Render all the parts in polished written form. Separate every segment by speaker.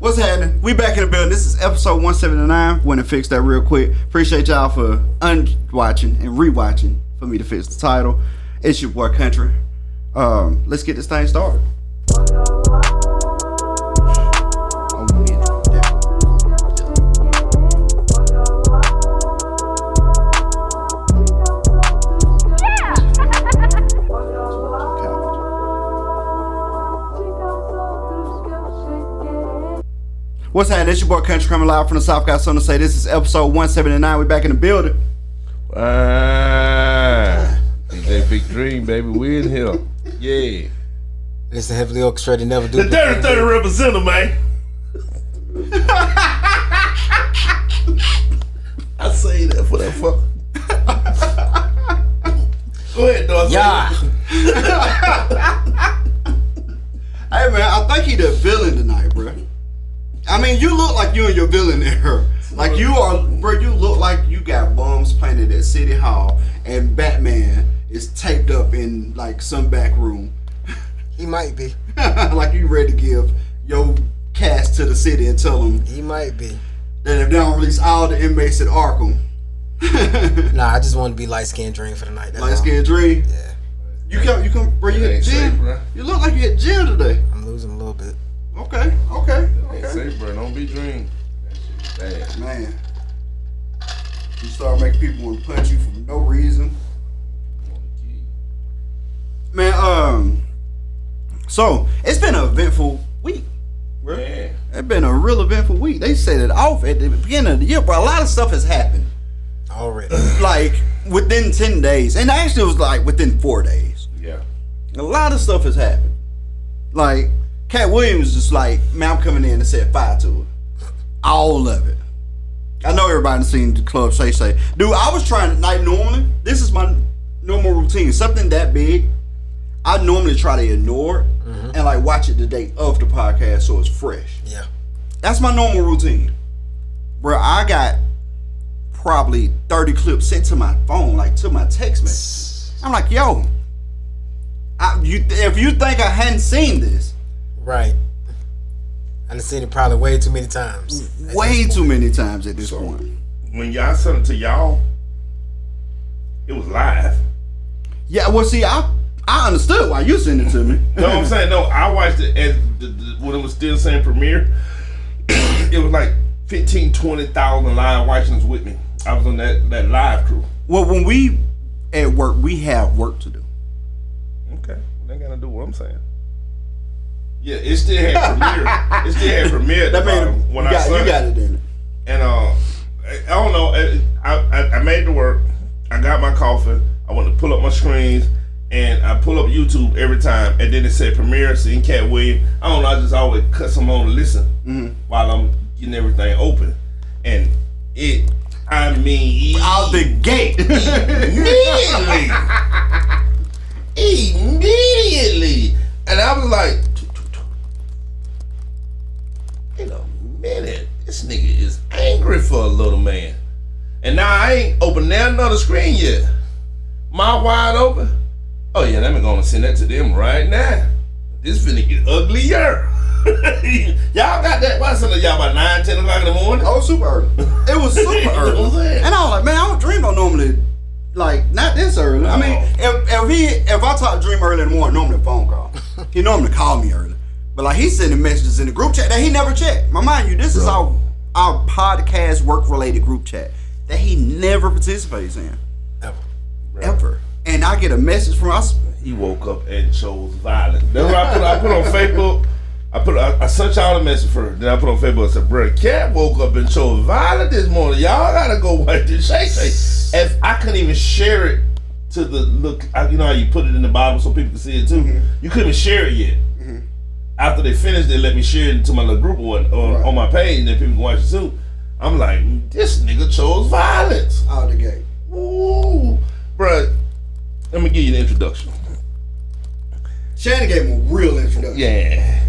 Speaker 1: What's happening? We back in the building. This is episode 179. Want to fix that real quick. Appreciate y'all for unwatching and rewatching for me to fix the title. It's your boy Country. Let's get this thing started. What's happening? It's your boy Country coming live from the South. Got something to say. This is episode 179. We back in the building.
Speaker 2: DJ Big Dream, baby. We in here. Yeah.
Speaker 3: It's the heavily orchestrated, never do.
Speaker 2: The Dirty 30 representative, man. I say that for that fuck. Go ahead, dog.
Speaker 3: Yeah.
Speaker 1: Hey, man, I think he the villain tonight, bro. I mean, you look like you and your villain there. Like you are, bro. You look like you got bombs planted at City Hall, and Batman is taped up in like some back room.
Speaker 3: He might be.
Speaker 1: Like you ready to give your cast to the city and tell them
Speaker 3: He might be.
Speaker 1: that if they don't release all the inmates at Arkham.
Speaker 3: Nah, I just want to be light skinned Dream for the night.
Speaker 1: Light skinned Dream.
Speaker 3: Yeah.
Speaker 1: You come, bro. You hit the gym.
Speaker 2: Bro.
Speaker 1: You look like you hit gym today.
Speaker 3: I'm losing a little bit.
Speaker 1: Okay.
Speaker 2: Ain't safe, bro. Don't be Dream. That shit's bad.
Speaker 1: Man, you start making people want to punch you for no reason. Man, so it's been an eventful week, bro.
Speaker 2: Yeah.
Speaker 1: It's been a real eventful week. They set it off at the beginning of the year, bro. A lot of stuff has happened.
Speaker 3: Already.
Speaker 1: Like within 10 days, and actually it was like within 4 days.
Speaker 2: Yeah.
Speaker 1: A lot of stuff has happened. Like Cat Williams just like, man, I'm coming in and set fire to it. All of it. I know everybody seen the club say. Dude, I was trying to, like normally, this is my normal routine. Something that big, I normally try to ignore it and like watch it the day of the podcast so it's fresh.
Speaker 3: Yeah.
Speaker 1: That's my normal routine. Bro, I got probably 30 clips sent to my phone, like to my text message. I'm like, yo, if you think I hadn't seen this.
Speaker 3: Right. I done seen it probably way too many times.
Speaker 1: Way too many times at this point.
Speaker 2: When y'all sent it to y'all, it was live.
Speaker 1: Yeah, well, see, I understood why you sent it to me.
Speaker 2: No, I'm saying, no, I watched it as when it was still saying premiere. It was like 15, 20,000 live watching us with me. I was on that live crew.
Speaker 1: Well, when we at work, we have work to do.
Speaker 2: Okay. They gotta do what I'm saying. Yeah, it still had premiere. It still had premiere at the bottom when I saw it.
Speaker 1: You got it in it.
Speaker 2: And I don't know. I made the work. I got my coffee. I went to pull up my screens, and I pull up YouTube every time, and then it said premiere, seeing Cat Williams. I don't know. I just always cut some on to listen while I'm getting everything open, and it. I mean,
Speaker 1: out the gate.
Speaker 2: Immediately. And I was like, wait a minute, this nigga is angry for a little man. And now I ain't opened another screen yet. Mouth wide open. Oh yeah, let me go and send that to them right now. This finna get uglier. Y'all got that? Why some of y'all about 9, 10 o'clock in the morning?
Speaker 1: Oh, super early. It was super early. And I was like, man, I don't dream on normally, like, not this early. I mean, if I talk to Dream early in the morning, normally a phone call. He normally call me early. But like, he's sending messages in the group chat that he never checked. Mind you, this is our podcast work-related group chat that he never participates in. Ever. And I get a message from us.
Speaker 2: He woke up and chose violence. That's what I put on Facebook. I sent y'all a message first. Then I put on Facebook and said, bro, Cat woke up and chose violence this morning. Y'all gotta go wipe this shake. If I couldn't even share it to the look, you know how you put it in the bottom so people can see it too. You couldn't share it yet. After they finished, they let me share it to my little group on my page, and then people can watch it too. I'm like, this nigga chose violence
Speaker 1: out the gate.
Speaker 2: Ooh, bro. Let me give you the introduction.
Speaker 1: Shannon gave him a real introduction.
Speaker 2: Yeah.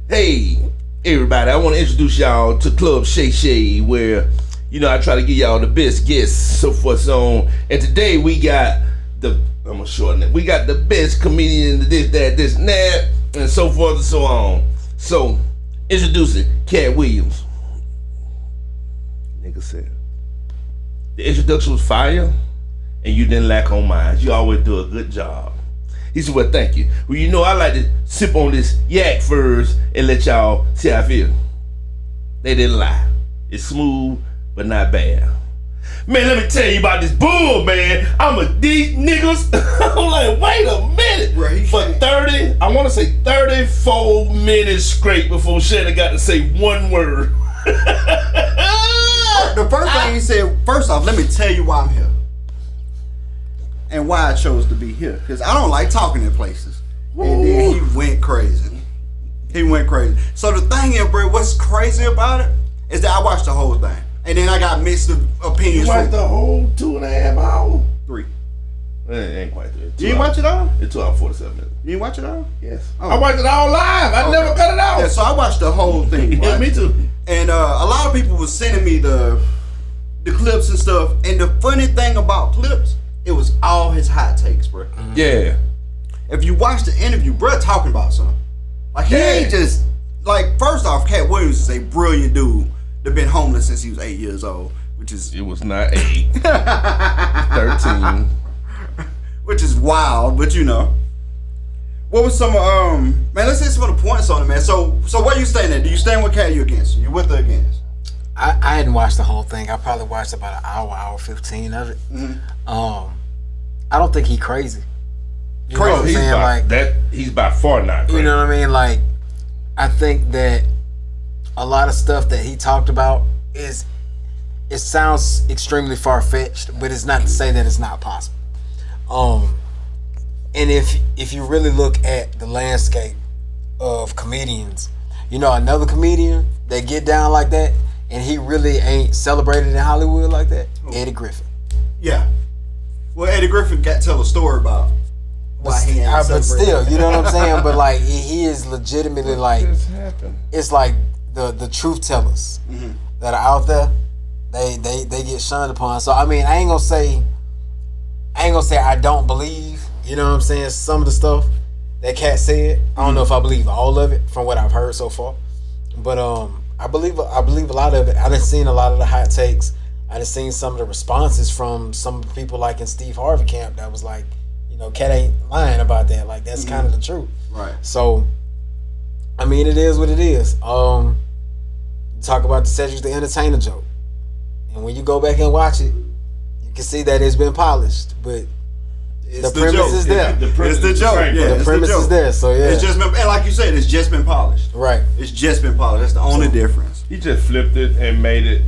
Speaker 2: Hey, everybody, I want to introduce y'all to Club Shay Shay, where, you know, I try to give y'all the best guests, so forth, so on. And today we got I'm going to shorten it. We got the best comedian, this, that, and that, and so forth and so on. So, Introducing Cat Williams. Nigga said, the introduction was fire, and you didn't lack on mine. You always do a good job. He said, well, thank you. Well, you know, I like to sip on this yak first and let y'all see how I feel. They didn't lie. It's smooth, but not bad. Man, let me tell you about this bull, man. I'm a these niggas. I'm like, wait a minute.
Speaker 1: Right,
Speaker 2: for 30, I want to say 34 minutes straight before Shannon got to say one word.
Speaker 1: The first thing he said, first off, let me tell you why I'm here. And why I chose to be here. Because I don't like talking in places. And then he went crazy. He went crazy. So the thing is, bro, what's crazy about it is that I watched the whole thing. And then I got mixed opinions.
Speaker 2: You watched the whole 2.5 hours?
Speaker 1: 3.
Speaker 2: It ain't quite 3.
Speaker 1: You didn't watch it all?
Speaker 2: It's 2 hours 47 minutes.
Speaker 1: You didn't watch it all?
Speaker 2: Yes.
Speaker 1: Oh.
Speaker 2: I watched it all live. I never cut it out.
Speaker 1: Yeah, so I watched the whole thing.
Speaker 2: Yeah,
Speaker 1: Right?
Speaker 2: me too.
Speaker 1: And a lot of people were sending me the clips and stuff. And the funny thing about clips, it was all his hot takes, bro.
Speaker 2: Yeah.
Speaker 1: If you watch the interview, bro talking about something. Like, he ain't just, like, first off, Cat Williams is a brilliant dude that been homeless since he was 8 years old, which is...
Speaker 2: It was not 8. 13.
Speaker 1: Which is wild, but you know. What was some, man, let's hit some of the points on it, man. So where you staying at? Do you stand with Cat or you against? You with or against?
Speaker 3: I hadn't watched the whole thing. I probably watched about an hour 15 of it.
Speaker 1: Mm-hmm.
Speaker 3: I don't think he crazy. You
Speaker 1: Crazy.
Speaker 3: know what I'm saying? Like,
Speaker 2: he's by far not crazy.
Speaker 3: you know what I mean? Like, I think that a lot of stuff that he talked about it sounds extremely far-fetched, but it's not to say that it's not possible. And if you really look at the landscape of comedians, you know, another comedian that get down like that and he really ain't celebrated in Hollywood like that, Eddie Griffin.
Speaker 1: Yeah. Well, Eddie Griffin got to tell a story about why he ain't
Speaker 3: But still,
Speaker 1: celebrated.
Speaker 3: you know what I'm saying? But like, he is legitimately like, it's like the truth tellers that are out there. They get shunned upon. So I mean, I ain't gonna say I don't believe. You know what I'm saying? Some of the stuff that Cat said, I don't know if I believe all of it from what I've heard so far, but I believe a lot of it. I done seen a lot of the hot takes. I done seen some of the responses from some people like in Steve Harvey camp that was like, you know, Cat ain't lying about that. Like, that's kind of the truth.
Speaker 1: Right.
Speaker 3: So, I mean, it is what it is. Talk about the Cedric the Entertainer joke, and when you go back and watch it, you can see that it's been polished, but the premise is there.
Speaker 1: It's the joke. Yeah,
Speaker 3: The premise is there. So yeah,
Speaker 1: it's just been, and like you said, it's just been polished.
Speaker 3: right.
Speaker 1: It's just been polished. That's the only difference.
Speaker 2: He just flipped it and made it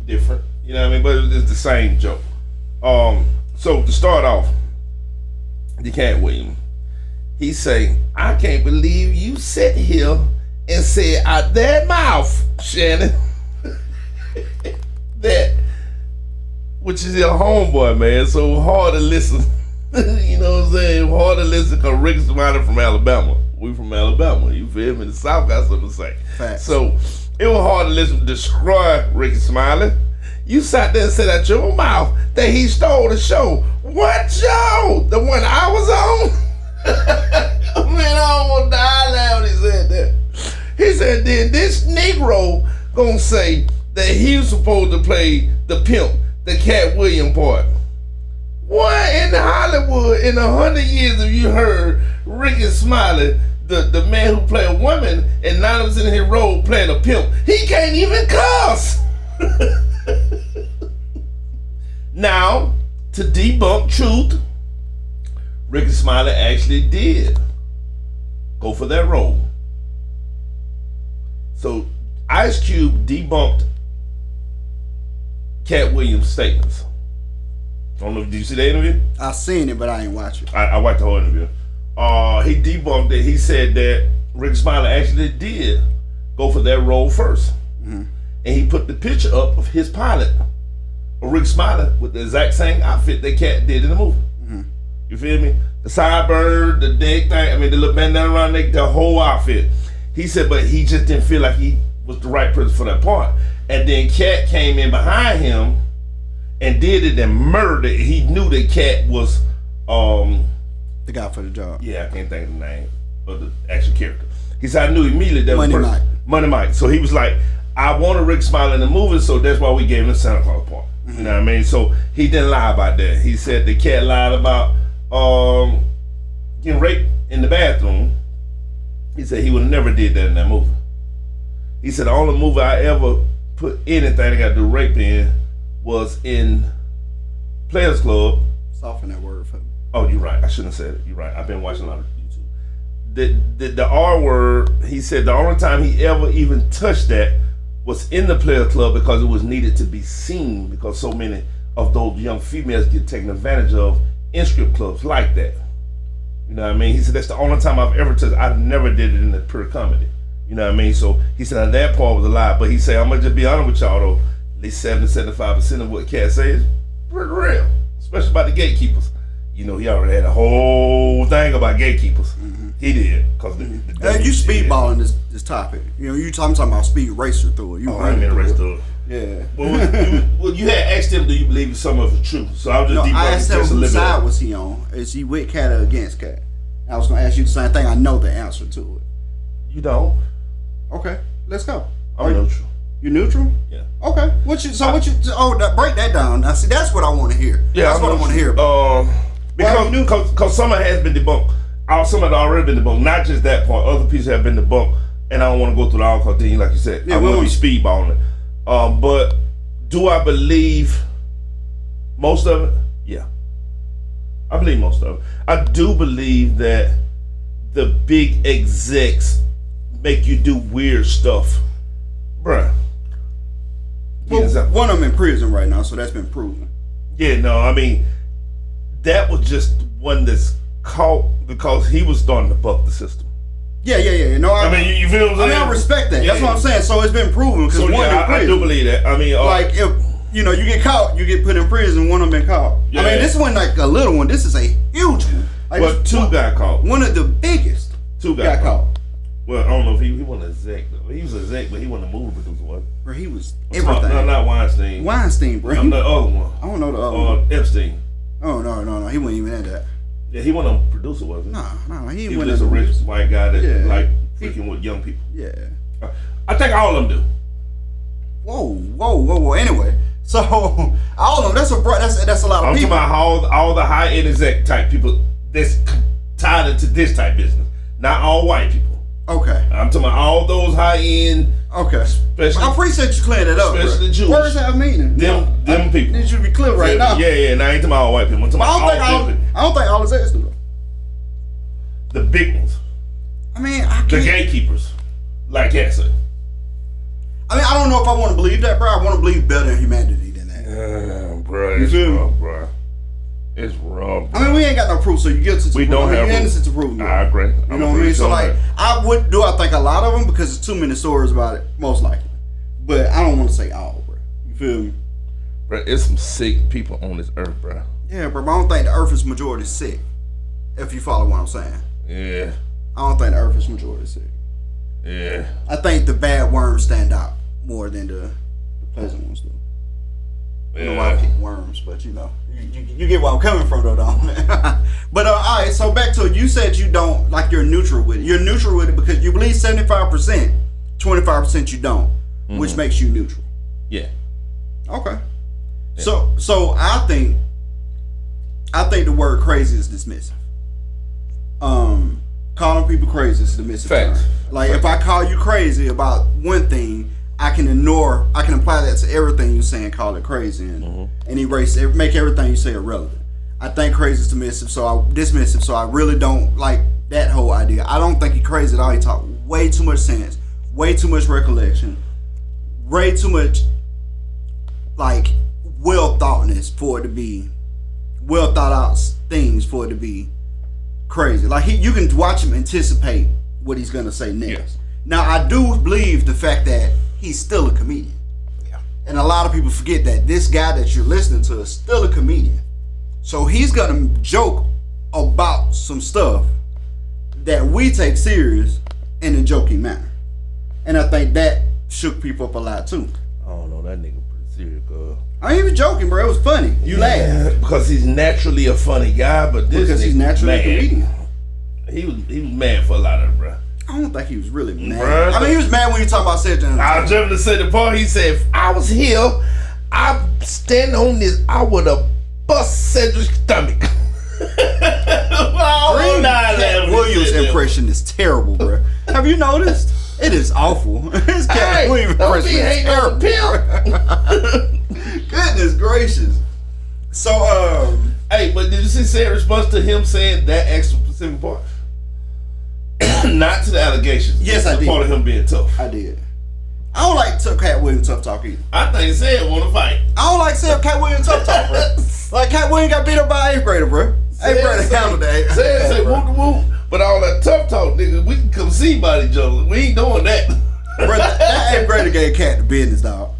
Speaker 2: different. You know what I mean? But it's the same joke. So to start off, the Cat Williams, he say, I can't believe you sat here and said out that mouth, Shannon, that, which is your homeboy, man, so hard to listen. You know what I'm saying? Hard to listen because Rick Smiley from Alabama. We from Alabama. You feel me? The South got something to say.
Speaker 1: Facts.
Speaker 2: So it was hard to listen to destroy Ricky Smiley. You sat there and said out your mouth that he stole the show. What show? The one I was on? Man, I almost died loud when he said that. He said, then this Negro gonna say that he was supposed to play the pimp, the Cat Williams part. What in Hollywood in 100 years have you heard Ricky Smiley, the man who played a woman, and now he's in his role playing a pimp? He can't even cuss. Now, to debunk truth, Ricky Smiley actually did go for that role. So Ice Cube debunked Cat Williams' statements. I don't know, did you see the interview?
Speaker 1: I seen it, but I ain't watch it.
Speaker 2: I watched the whole interview. He debunked it. He said that Rick Smiley actually did go for that role first. Mm-hmm. And he put the picture up of his pilot, of Rick Smiley, with the exact same outfit that Cat did in the movie. Mm-hmm. You feel me? The sideburn, the neck thing, the little bandana around the neck, the whole outfit. He said, but he just didn't feel like he was the right person for that part. And then Cat came in behind him and did it and murdered it. He knew that Cat was
Speaker 1: the guy for the job.
Speaker 2: Yeah, I can't think of the name of the actual character. He said, I knew immediately that
Speaker 1: Money
Speaker 2: was
Speaker 1: Mike.
Speaker 2: Money Mike. So he was like, I wanted Rick Smiley in the movie, so that's why we gave him the Santa Claus part. You know what I mean? So he didn't lie about that. He said the cat lied about getting raped in the bathroom. He said he would have never did that in that movie. He said the only movie I ever put anything that got to do rape in was in Players Club.
Speaker 1: Soften that word for me.
Speaker 2: Oh, you're right. I shouldn't have said it. You're right. I've been watching a lot of YouTube. The R word, he said the only time he ever even touched that was in the Players Club because it was needed to be seen because so many of those young females get taken advantage of in strip clubs like that. You know what I mean? He said that's the only time I've ever touched. I never did it in the pure comedy. You know what I mean? So he said now that part was a lie, but he said I'm gonna just be honest with y'all though. At least 70-75% of what Cat say is pretty real, especially about the gatekeepers. You know, he already had a whole thing about gatekeepers. He did, because
Speaker 1: you speedballing this topic. You know, you talking about speed racer through it.
Speaker 2: I didn't race through it.
Speaker 1: Yeah.
Speaker 2: Well, you had asked him, do you believe some of it's true? So I was just
Speaker 1: I asked him
Speaker 2: just
Speaker 1: whose side was he on? Is he with Cat or against Cat? I was going to ask you the same thing. I know the answer to it.
Speaker 2: You don't.
Speaker 1: Okay, let's go.
Speaker 2: I'm neutral.
Speaker 1: You neutral?
Speaker 2: Yeah.
Speaker 1: Okay. Break that down. Now, see, that's what I want to hear.
Speaker 2: Yeah,
Speaker 1: that's what I want to hear about.
Speaker 2: Because some of it has been debunked. Some of it already been debunked. Not just that part. Other pieces have been debunked. And I don't want to go through the alcohol thing, like you said. I want to be speedballing it. But do I believe most of it? Yeah. I believe most of it. I do believe that the big execs make you do weird stuff. Bruh.
Speaker 1: Well, one of them in prison right now, so that's been proven.
Speaker 2: Yeah, no, I mean, that was just one that's caught because he was starting to buck the system.
Speaker 1: Yeah. No,
Speaker 2: I mean, you feel what I'm saying?
Speaker 1: I mean, I respect that. Yeah. That's what I'm saying. So it's been proven.
Speaker 2: So yeah, I do believe that. I mean,
Speaker 1: like if you get caught, you get put in prison. One of them been caught. Yeah. I mean, this wasn't like a little one. This is a huge one. Like,
Speaker 2: but two got caught.
Speaker 1: One of the biggest.
Speaker 2: Two got caught. Well, I don't know if he wasn't a exec though. He was an exec, but he wasn't a movie producer, was he?
Speaker 1: Bro, he was everything.
Speaker 2: No, not Weinstein.
Speaker 1: Weinstein, bro.
Speaker 2: I'm the other one.
Speaker 1: I don't know the other one.
Speaker 2: Epstein.
Speaker 1: Oh no, he wasn't even in that.
Speaker 2: Yeah, he wasn't a producer, was he?
Speaker 1: No, he
Speaker 2: was just a rich white guy that like freaking with young people.
Speaker 1: Yeah.
Speaker 2: I think all of them do.
Speaker 1: Whoa. Anyway, so all of them. That's a lot of people.
Speaker 2: I'm talking about all the high end exec type people that's tied into this type business. Not all white people.
Speaker 1: Okay.
Speaker 2: I'm talking about all those high end.
Speaker 1: Okay. I appreciate you clearing that up.
Speaker 2: Especially the Jews.
Speaker 1: Words have meaning.
Speaker 2: Them people.
Speaker 1: Need you to be clear right now.
Speaker 2: Yeah. Now I ain't talking about all white people. I'm talking about all people.
Speaker 1: I don't think all execs do though.
Speaker 2: The big ones.
Speaker 1: I mean,
Speaker 2: the gatekeepers, like Cat said.
Speaker 1: I mean, I don't know if I want to believe that, bro. I want to believe better in humanity than that.
Speaker 2: Bro, it's wrong, bro. It's wrong. Bro.
Speaker 1: I mean, we ain't got no proof, so you get to prove.
Speaker 2: We don't have
Speaker 1: proof. Innocent to prove.
Speaker 2: I agree.
Speaker 1: You know what I mean? So like, I think a lot of them because there's too many stories about it, most likely. But I don't want to say all, bro. You feel me?
Speaker 2: Bro, it's some sick people on this earth, bro.
Speaker 1: Yeah, bro. But I don't think the earth is majority sick. If you follow what I'm saying.
Speaker 2: Yeah.
Speaker 1: I don't think the earth is majority sick.
Speaker 2: Yeah.
Speaker 1: I think the bad worms stand out more than the pleasant ones do. I don't know why I pick worms, but you know. You get where I'm coming from though, don't you? But all right, so back to it. You said you don't, like you're neutral with it. You're neutral with it because you believe 75%, 25% you don't, which makes you neutral.
Speaker 2: Yeah.
Speaker 1: Okay. Yeah. So I think the word crazy is dismissive. Calling people crazy is dismissive.
Speaker 2: Facts.
Speaker 1: Like if I call you crazy about one thing, I can apply that to everything you say and call it crazy and erase it, make everything you say irrelevant. I think crazy is dismissive, so I really don't like that whole idea. I don't think he's crazy at all. He talk way too much sense, way too much recollection, way too much like well thoughtness for it to be well thought out things for it to be crazy. Like you can watch him anticipate what he's gonna say next.
Speaker 2: Yes.
Speaker 1: Now I do believe the fact that he's still a comedian. Yeah. And a lot of people forget that this guy that you're listening to is still a comedian. So he's gonna joke about some stuff that we take serious in a joking manner. And I think that shook people up a lot too.
Speaker 2: I don't know, that nigga pretty serious, girl.
Speaker 1: I ain't even joking, bro. It was funny. You laughed.
Speaker 2: Because he's naturally a funny guy, but this
Speaker 1: because he's naturally a comedian.
Speaker 2: He was mad for a lot of it, bro.
Speaker 1: I don't think he was really mad.
Speaker 2: Bruh.
Speaker 1: I mean, he was mad when you talk about Cedric.
Speaker 2: I was jumping to say the part. He said, if I was here, I'd stand on this. I would have bust Cedric's stomach.
Speaker 1: Green Cat Williams impression is terrible, bro. Have you noticed? It is awful. His Cat Williams impression is terrible. Goodness gracious. So,
Speaker 2: hey, but did you see Cedric's response to him saying that extra specific part? Not to the allegations.
Speaker 1: Yes, I did.
Speaker 2: Part of him being tough.
Speaker 1: I did. I don't like Cat Williams tough talk either.
Speaker 2: I think Ced want to fight.
Speaker 1: I don't like Cat Williams tough talk, bro. Like Cat Williams got beat up by an 8th grader, bro. 8th grader handled that.
Speaker 2: Say whoop whoop. But all that tough talk, nigga, we can come see about each other. We ain't doing that.
Speaker 1: Bro, that 8th grader gave Cat the business, dog.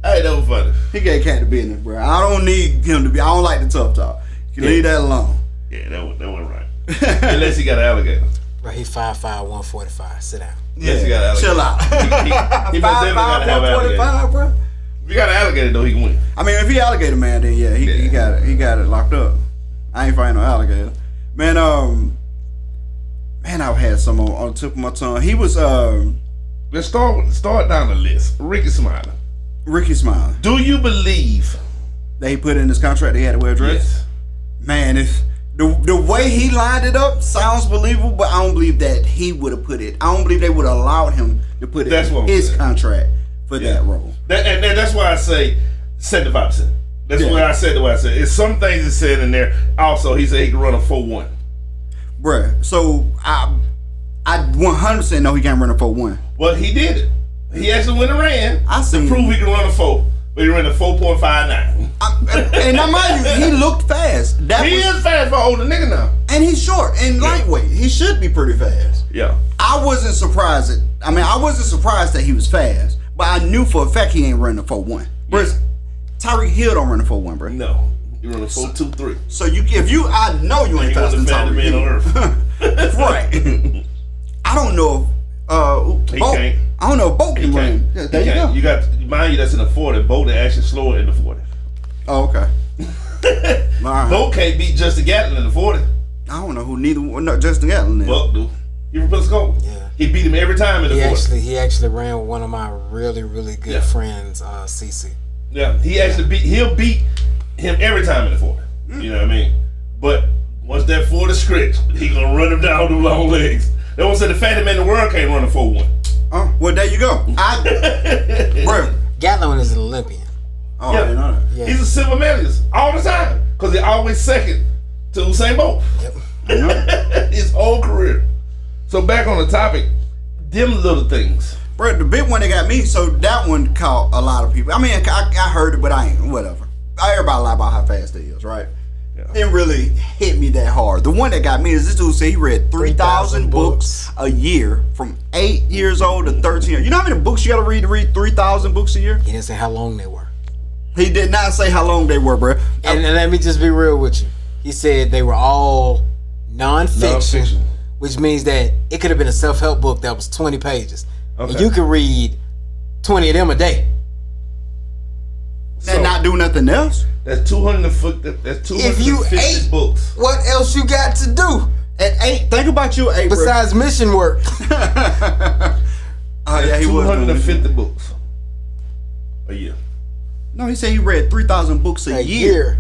Speaker 2: Hey, that was funny.
Speaker 1: He gave Cat the business, bro. I don't need him to be. I don't like the tough talk. You can leave that alone.
Speaker 2: Yeah, that wasn't right. Unless he got an alligator.
Speaker 3: Bro, he 5'5", 145. Sit down.
Speaker 2: Yes, he got an alligator.
Speaker 1: Chill out.
Speaker 2: He most definitely got to have an alligator.
Speaker 1: 145, bro.
Speaker 2: If you got an alligator, though, he can win.
Speaker 1: I mean, if he alligator man, then yeah, he got it locked up. I ain't fighting no alligator. Man, I've had some on the tip of my tongue. He was
Speaker 2: Let's start down the list. Ricky Smiley.
Speaker 1: Do you believe that he put in his contract that he had to wear a dress?
Speaker 2: Yes.
Speaker 1: Man, if the way he lined it up sounds believable, but I don't believe that he would have put it. I don't believe they would have allowed him to put it in his contract for that role.
Speaker 2: And that's why I say 75%. That's why I said the way I said. It's some things he said in there. Also, he said he could run a 4-1.
Speaker 1: Bruh, so I 100% know he can't run a 4-1.
Speaker 2: Well, he did it. He actually went and ran
Speaker 1: to
Speaker 2: prove he can run a 4. But he ran a 4.59.
Speaker 1: And now mind you, he looked fast.
Speaker 2: He is fast for an older nigga now.
Speaker 1: And he's short and lightweight. He should be pretty fast.
Speaker 2: Yeah.
Speaker 1: I wasn't surprised that he was fast, but I knew for a fact he ain't running a 4-1. Whereas Tyreek Hill don't run a 4-1, bro.
Speaker 2: No. He run a 4.23.
Speaker 1: So I know you ain't faster than Tyreek Hill.
Speaker 2: On earth.
Speaker 1: Right. I don't know if
Speaker 2: he can't.
Speaker 1: I don't know if Bo can run. Yeah, there you go.
Speaker 2: You got, mind you, that's in the 40. Bo they actually slower in the 40.
Speaker 1: Oh, okay. Right.
Speaker 2: Bo can't beat Justin Gatlin in the 40.
Speaker 1: I don't know who Justin Gatlin is.
Speaker 2: Buck do. He from Pensacola.
Speaker 3: Yeah.
Speaker 2: He beat him every time in the 40.
Speaker 3: He actually ran with one of my really, really good friends, CC.
Speaker 2: Yeah, he'll beat him every time in the 40. You know what I mean? But once that 40 stretch, he gonna run him down with long legs. They won't say the fattest man in the world can't run a 4-1.
Speaker 1: Oh, well, there you go. Bro.
Speaker 3: Gatlin is an Olympian.
Speaker 1: Oh, yeah. I didn't know that.
Speaker 3: Yeah.
Speaker 2: He's a silver medalist all the time because he always second to Usain Bolt.
Speaker 3: Yep.
Speaker 2: His whole career. So back on the topic, them little things.
Speaker 1: Bro, the big one that got me, so that one caught a lot of people. I mean, I heard it, but I ain't, whatever. Everybody lie about how fast it is, right? Yeah. It didn't really hit me that hard. The one that got me is this dude said he read 3,000 books a year from 8 years old to 13 years. You know how many books you gotta read to read 3,000 books a year?
Speaker 3: He didn't say how long they were.
Speaker 1: He did not say how long they were, bro.
Speaker 3: And let me just be real with you. He said they were all nonfiction. Which means that it could have been a self-help book that was 20 pages. Okay. And you could read 20 of them a day.
Speaker 1: And not do nothing else?
Speaker 2: That's 250
Speaker 3: if you ate,
Speaker 2: books.
Speaker 3: What else you got to do?
Speaker 1: At 8, think about you 8,
Speaker 3: besides mission work.
Speaker 1: Oh, yeah, he
Speaker 2: 250 books a year.
Speaker 1: No, he said he read 3,000 books a year.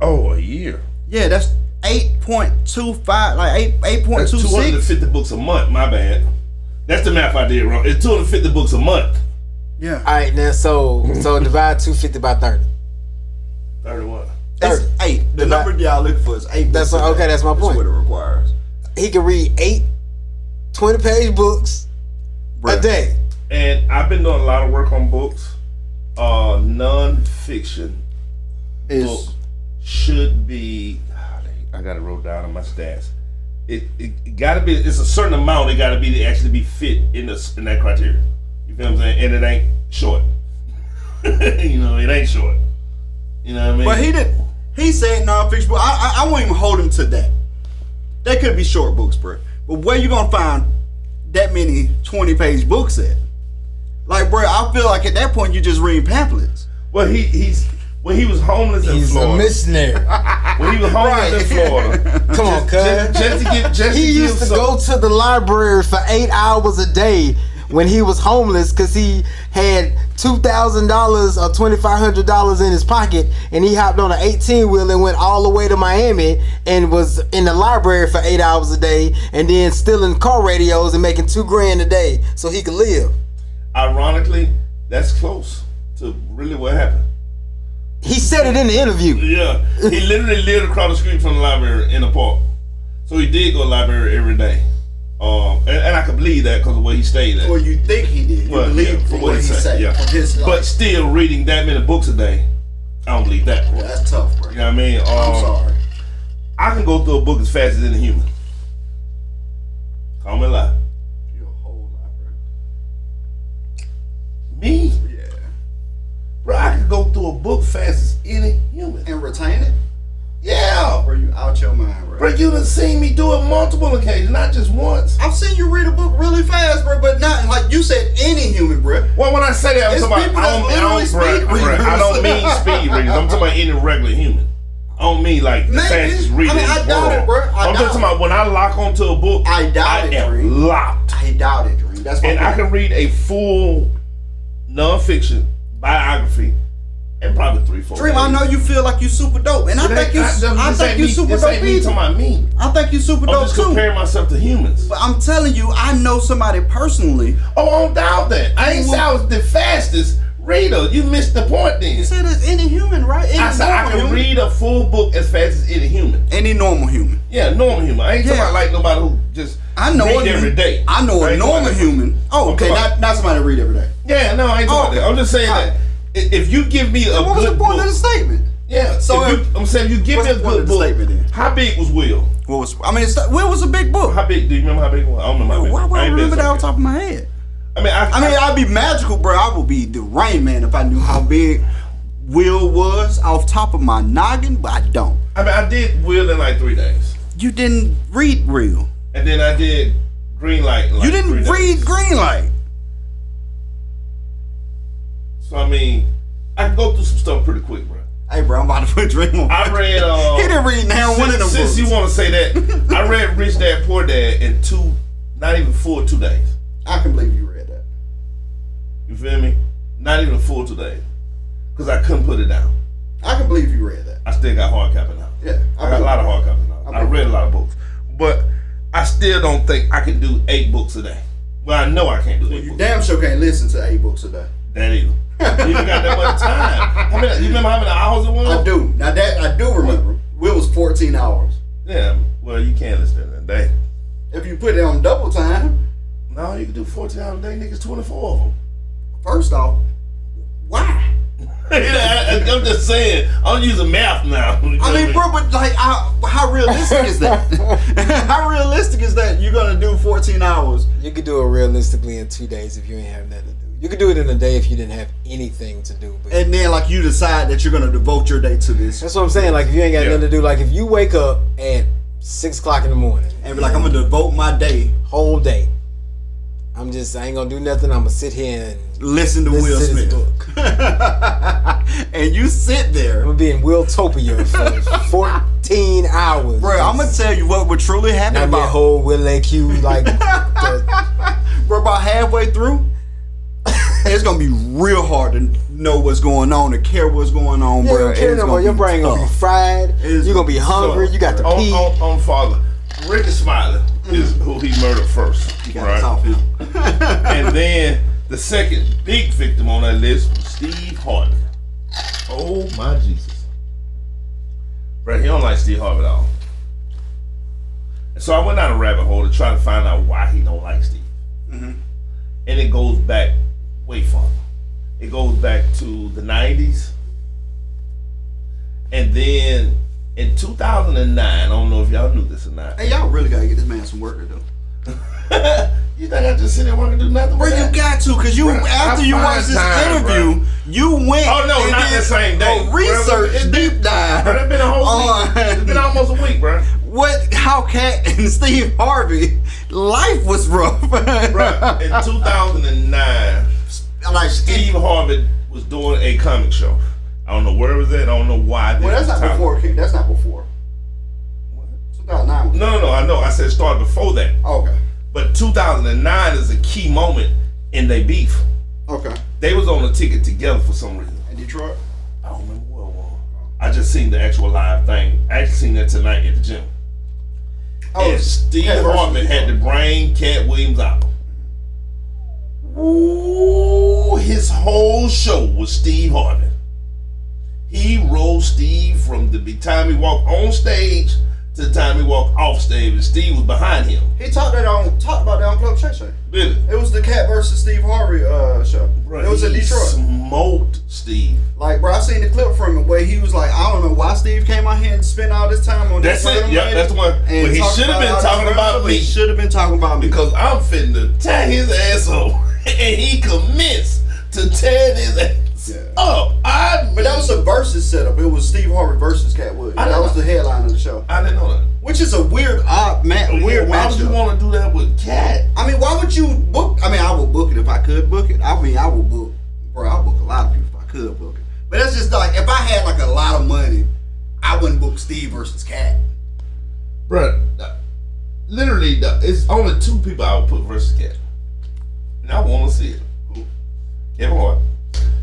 Speaker 2: Oh, a year.
Speaker 1: Yeah, that's 8.25, like 8.26.
Speaker 2: That's 250 books a month. My bad. That's the math I did wrong. It's 250 books a month.
Speaker 1: Yeah.
Speaker 3: All right, now so divide 250 by 30.
Speaker 2: 31.
Speaker 1: That's 8. The number y'all looking for is 8.
Speaker 3: That's my point.
Speaker 1: That's what it requires.
Speaker 3: He can read 8 20-page books a day.
Speaker 2: And I've been doing a lot of work on books. Non-fiction book should be. I got it wrote down on my stats. It got to be. It's a certain amount. It got to be to actually be fit in that criteria. You feel what I'm saying? And it ain't short. You know, it ain't short. You know what I mean?
Speaker 1: But he said non-fiction book. I won't even hold him to that. They could be short books, bro. But where you gonna find that many 20-page books at? Like, bro, I feel like at that point you just read pamphlets.
Speaker 2: Well, when he was homeless in
Speaker 3: He's
Speaker 2: Florida.
Speaker 3: a missionary.
Speaker 2: When he was homeless in Florida.
Speaker 3: Come on, cuz. He used to go to the library for 8 hours a day when he was homeless because he had $2,000 or $2,500 in his pocket, and he hopped on an 18-wheeler and went all the way to Miami and was in the library for 8 hours a day, and then stealing car radios and making $2,000 a day so he could live.
Speaker 2: Ironically, that's close to really what happened.
Speaker 3: He said it in the interview.
Speaker 2: Yeah, he literally lived across the street from the library in the park, so he did go to the library every day. And I can believe that because of where he stayed at.
Speaker 1: Or you think he did. You believe from what he said.
Speaker 2: Yeah. But still reading that many books a day, I don't believe that.
Speaker 1: Yeah, that's tough, bro.
Speaker 2: You know what I mean?
Speaker 1: I'm sorry.
Speaker 2: I can go through a book as fast as any human. Call me a lie.
Speaker 1: You're a whole lot, bro.
Speaker 2: Me?
Speaker 1: Yeah.
Speaker 2: Bro, I can go through a book fast as any human.
Speaker 1: And retain it?
Speaker 2: Yeah.
Speaker 1: Bro, you out your mind, bro.
Speaker 2: Bro, you done seen me do it multiple occasions, not just once.
Speaker 1: I've seen you read a book really fast, bro, but not like you said any human, bro.
Speaker 2: Well, when I say that, I'm talking about I don't mean speed readers. I'm talking about any regular human. I don't mean like the fastest reader.
Speaker 1: I mean, I doubt it, bro.
Speaker 2: I'm just talking about when I lock onto a book,
Speaker 1: I doubt it, Dream.
Speaker 2: Locked.
Speaker 1: I doubt it, Dream. That's what
Speaker 2: I can read a full nonfiction biography in probably 3-4
Speaker 1: Dream,
Speaker 2: days.
Speaker 1: I know you feel like you super dope, and I think you super dope.
Speaker 2: Talking about me.
Speaker 1: I think you super dope too.
Speaker 2: I'm just comparing myself to humans.
Speaker 1: But I'm telling you, I know somebody personally.
Speaker 2: Oh, I don't doubt that. I ain't say I was the fastest reader. You missed the point then.
Speaker 1: You said it's any human, right?
Speaker 2: I said I can read a full book as fast as any human.
Speaker 1: Any normal human.
Speaker 2: Yeah, normal human. I ain't talking about like nobody who just read every day.
Speaker 1: I know a normal human. Oh, okay, not somebody that read every day.
Speaker 2: Yeah, no, I ain't talking about that. I'm just saying that if you give me a good book. What was the point
Speaker 1: of the statement?
Speaker 2: Yeah, so I'm saying you give me a good book. How big was Will?
Speaker 1: Will was a big book.
Speaker 2: How big? Do you remember how big it was? I don't remember how big.
Speaker 1: Why would I remember that off the top of my head? I mean, I'd be magical, bro. I would be the Rain Man if I knew how big Will was off top of my noggin, but I don't.
Speaker 2: I mean, I did Will in like 3 days.
Speaker 1: You didn't read Will.
Speaker 2: And then I did Green Light.
Speaker 1: You didn't read Green Light.
Speaker 2: So I mean, I can go through some stuff pretty quick, bro.
Speaker 1: Hey, bro, I'm about to put Dream on.
Speaker 2: I read.
Speaker 1: He didn't read now one of them books.
Speaker 2: Since you want to say that, I read Rich Dad Poor Dad in not even full 2 days.
Speaker 1: I can believe you read that.
Speaker 2: You feel me? Not even a full 2 days, because I couldn't put it down.
Speaker 1: I can believe you read that.
Speaker 2: I still got hard copy now.
Speaker 1: Yeah,
Speaker 2: I got a lot of hard copy now. I read a lot of books, but I still don't think I can do 8 books a day. Well, I know I can't do 8 books.
Speaker 1: You damn sure can't listen to 8 books a day.
Speaker 2: That either. You ain't got that much time. You remember how many hours it was?
Speaker 1: I do. Now that I do remember. Will was 14 hours.
Speaker 2: Yeah. Well, you can't listen to that a day.
Speaker 1: If you put it on double time.
Speaker 2: No, you can do 14 hours a day. Niggas 24 of them.
Speaker 1: First off, why?
Speaker 2: I'm just saying. I'm using math now.
Speaker 1: I mean, bro, but like, how realistic is that? How realistic is that you're gonna do 14 hours?
Speaker 3: You could do it realistically in 2 days if you ain't have nothing to do. You could do it in a day if you didn't have anything to do. But
Speaker 1: and then, like, you decide that you're gonna devote your day to this.
Speaker 3: That's what I'm saying. Like, if you ain't got nothing to do, like, if you wake up at 6 o'clock in the morning
Speaker 1: and be like, I'm gonna devote my day,
Speaker 3: whole day. I ain't gonna do nothing. I'm gonna sit here and
Speaker 1: listen to Will Smith. And you sit there.
Speaker 3: I'm gonna be in Willtopia for 14 hours.
Speaker 1: Bro, I'm gonna tell you what would truly happen
Speaker 3: about that whole Will AQ, like,
Speaker 1: bro, about halfway through, it's gonna be real hard to know what's going on, to care what's going on,
Speaker 3: yeah,
Speaker 1: bro.
Speaker 3: Your brain gonna be fried. You're gonna be hungry. You got to pee.
Speaker 2: On father, Ricky Smiley is who he murdered first.
Speaker 1: You gotta top him.
Speaker 2: And then the second big victim on that list was Steve Harvey. Oh my Jesus. Bro, he don't like Steve Harvey at all. And so I went down a rabbit hole to try to find out why he don't like Steve. Mm-hmm. And it goes back way farther. It goes back to the 90s. And then in 2009, I don't know if y'all knew this or not.
Speaker 1: Hey, y'all really gotta get this man some work to do.
Speaker 2: You think I just sit there and want to do nothing?
Speaker 1: Bro, you got to, because after you watched this interview, you went.
Speaker 2: Oh, no, not the same day.
Speaker 1: Research, deep dive.
Speaker 2: Bro, it's been a whole week. It's been almost a week, bro.
Speaker 1: How Cat and Steve Harvey, life was rough.
Speaker 2: Bro, in 2009, like Steve Harvey was doing a comic show. I don't know where it was at. I don't know why.
Speaker 1: Well, that's not before. That's not before. What? 2009.
Speaker 2: No. I know. I said start before that.
Speaker 1: Oh, okay.
Speaker 2: But 2009 is a key moment in their beef.
Speaker 1: Okay.
Speaker 2: They was on the ticket together for some reason.
Speaker 1: In Detroit?
Speaker 2: I don't remember what it was. I just seen the actual live thing. I actually seen that tonight at the gym.
Speaker 1: Oh,
Speaker 2: and Steve Hartman had to bring Cat Williams out. Ooh, his whole show was Steve Hartman. He rolled Steve from the time he walked on stage to the time he walked off stage, and Steve was behind him.
Speaker 1: He talked about that on Club Shay Shay.
Speaker 2: Really?
Speaker 1: It was the Cat versus Steve Harvey show.
Speaker 2: Bro,
Speaker 1: it was in Detroit.
Speaker 2: Smoked Steve.
Speaker 1: Like, bro, I seen the clip from it where he was like, I don't know why Steve came out here and spent all this time on
Speaker 2: That's it. Yep, that's the one. But he should have been talking about me.
Speaker 1: He should have been talking about me
Speaker 2: because I'm finna tie his ass up, and he commenced to tear his ass up.
Speaker 1: But that was a versus setup. It was Steve Harvey versus Cat Williams. That was the headline of the show.
Speaker 2: I didn't know that.
Speaker 1: Which is a weird,
Speaker 2: Why would you want to do that with Cat?
Speaker 1: I mean, why would you book? I mean, I would book it if I could book it. I mean, I would book. Bro, I'll book a lot of people if I could book it. But that's just like, if I had like a lot of money, I wouldn't book Steve versus Cat.
Speaker 2: Bro, literally, it's only two people I would put versus Cat. And I want to see it. Kevin Hart.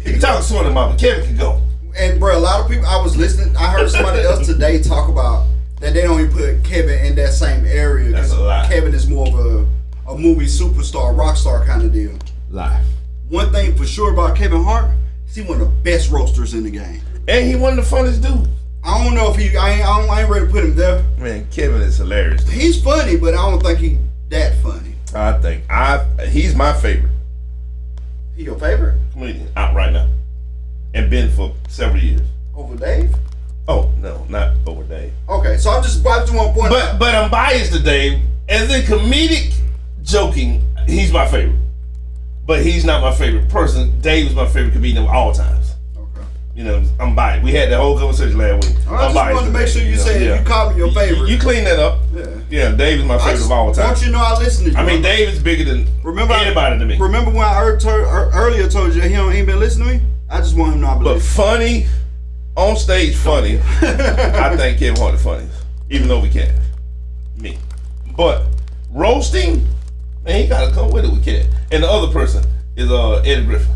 Speaker 2: He can talk sort of about, but Kevin can go.
Speaker 1: And bro, a lot of people, I was listening, I heard somebody else today talk about that they don't even put Kevin in that same area.
Speaker 2: That's a lie.
Speaker 1: Kevin is more of a movie superstar, rock star kind of deal.
Speaker 2: Lie.
Speaker 1: One thing for sure about Kevin Hart, he's one of the best roasters in the game.
Speaker 2: And he one of the funniest dudes.
Speaker 1: I don't know if I ain't ready to put him there.
Speaker 2: Man, Kevin is hilarious. Dude.
Speaker 1: He's funny, but I don't think he that funny.
Speaker 2: He's my favorite.
Speaker 1: He your favorite?
Speaker 2: Comedian out right now. And been for several years.
Speaker 1: Over Dave?
Speaker 2: Oh, no, not over Dave.
Speaker 1: Okay, so I just want to point out.
Speaker 2: But I'm biased to Dave. As in comedic joking, he's my favorite. But he's not my favorite person. Dave is my favorite comedian of all times.
Speaker 1: Okay.
Speaker 2: You know, I'm biased. We had that whole conversation last week.
Speaker 1: I just wanted to make sure you said you called me your favorite.
Speaker 2: You clean that up. Yeah, Dave is my favorite of all time.
Speaker 1: Don't you know I listen to you?
Speaker 2: I mean, Dave is bigger than anybody to me.
Speaker 1: Remember when I earlier told you he ain't been listening to me? I just want him to not believe.
Speaker 2: But funny, on stage funny, I think Kevin Hart is funniest. Even though we can't. Me. But roasting, man, he gotta come with it. We can't. And the other person is Eddie Griffin.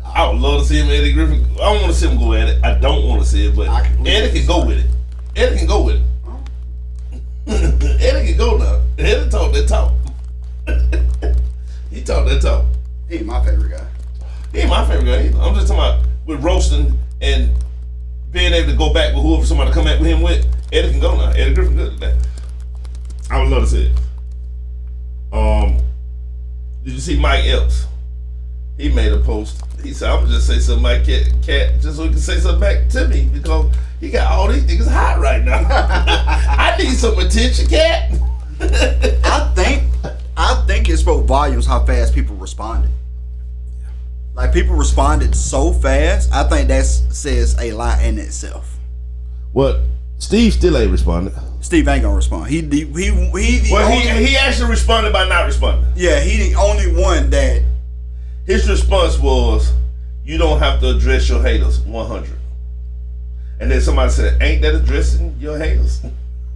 Speaker 2: I would love to see him, Eddie Griffin. I don't want to see him go at it. I don't want to see it, but Eddie can go with it. Eddie can go with it. Eddie can go now. Eddie talk that talk. He talk that talk.
Speaker 1: He ain't my favorite guy.
Speaker 2: He ain't my favorite guy either. I'm just talking about with roasting and being able to go back with whoever somebody come back with him with. Eddie can go now. Eddie Griffin good at that. I would love to see it. Did you see Mike Epps? He made a post. He said, I'm gonna just say something like Cat just so he can say something back to me because he got all these niggas hot right now. I need some attention, Cat.
Speaker 1: I think it spoke volumes how fast people responded. Like, people responded so fast. I think that says a lot in itself.
Speaker 2: Well, Steve still ain't responded.
Speaker 1: Steve ain't gonna respond. He
Speaker 2: actually responded by not responding.
Speaker 1: Yeah, he the only one that.
Speaker 2: His response was, "You don't have to address your haters 100." And then somebody said, "Ain't that addressing your haters?"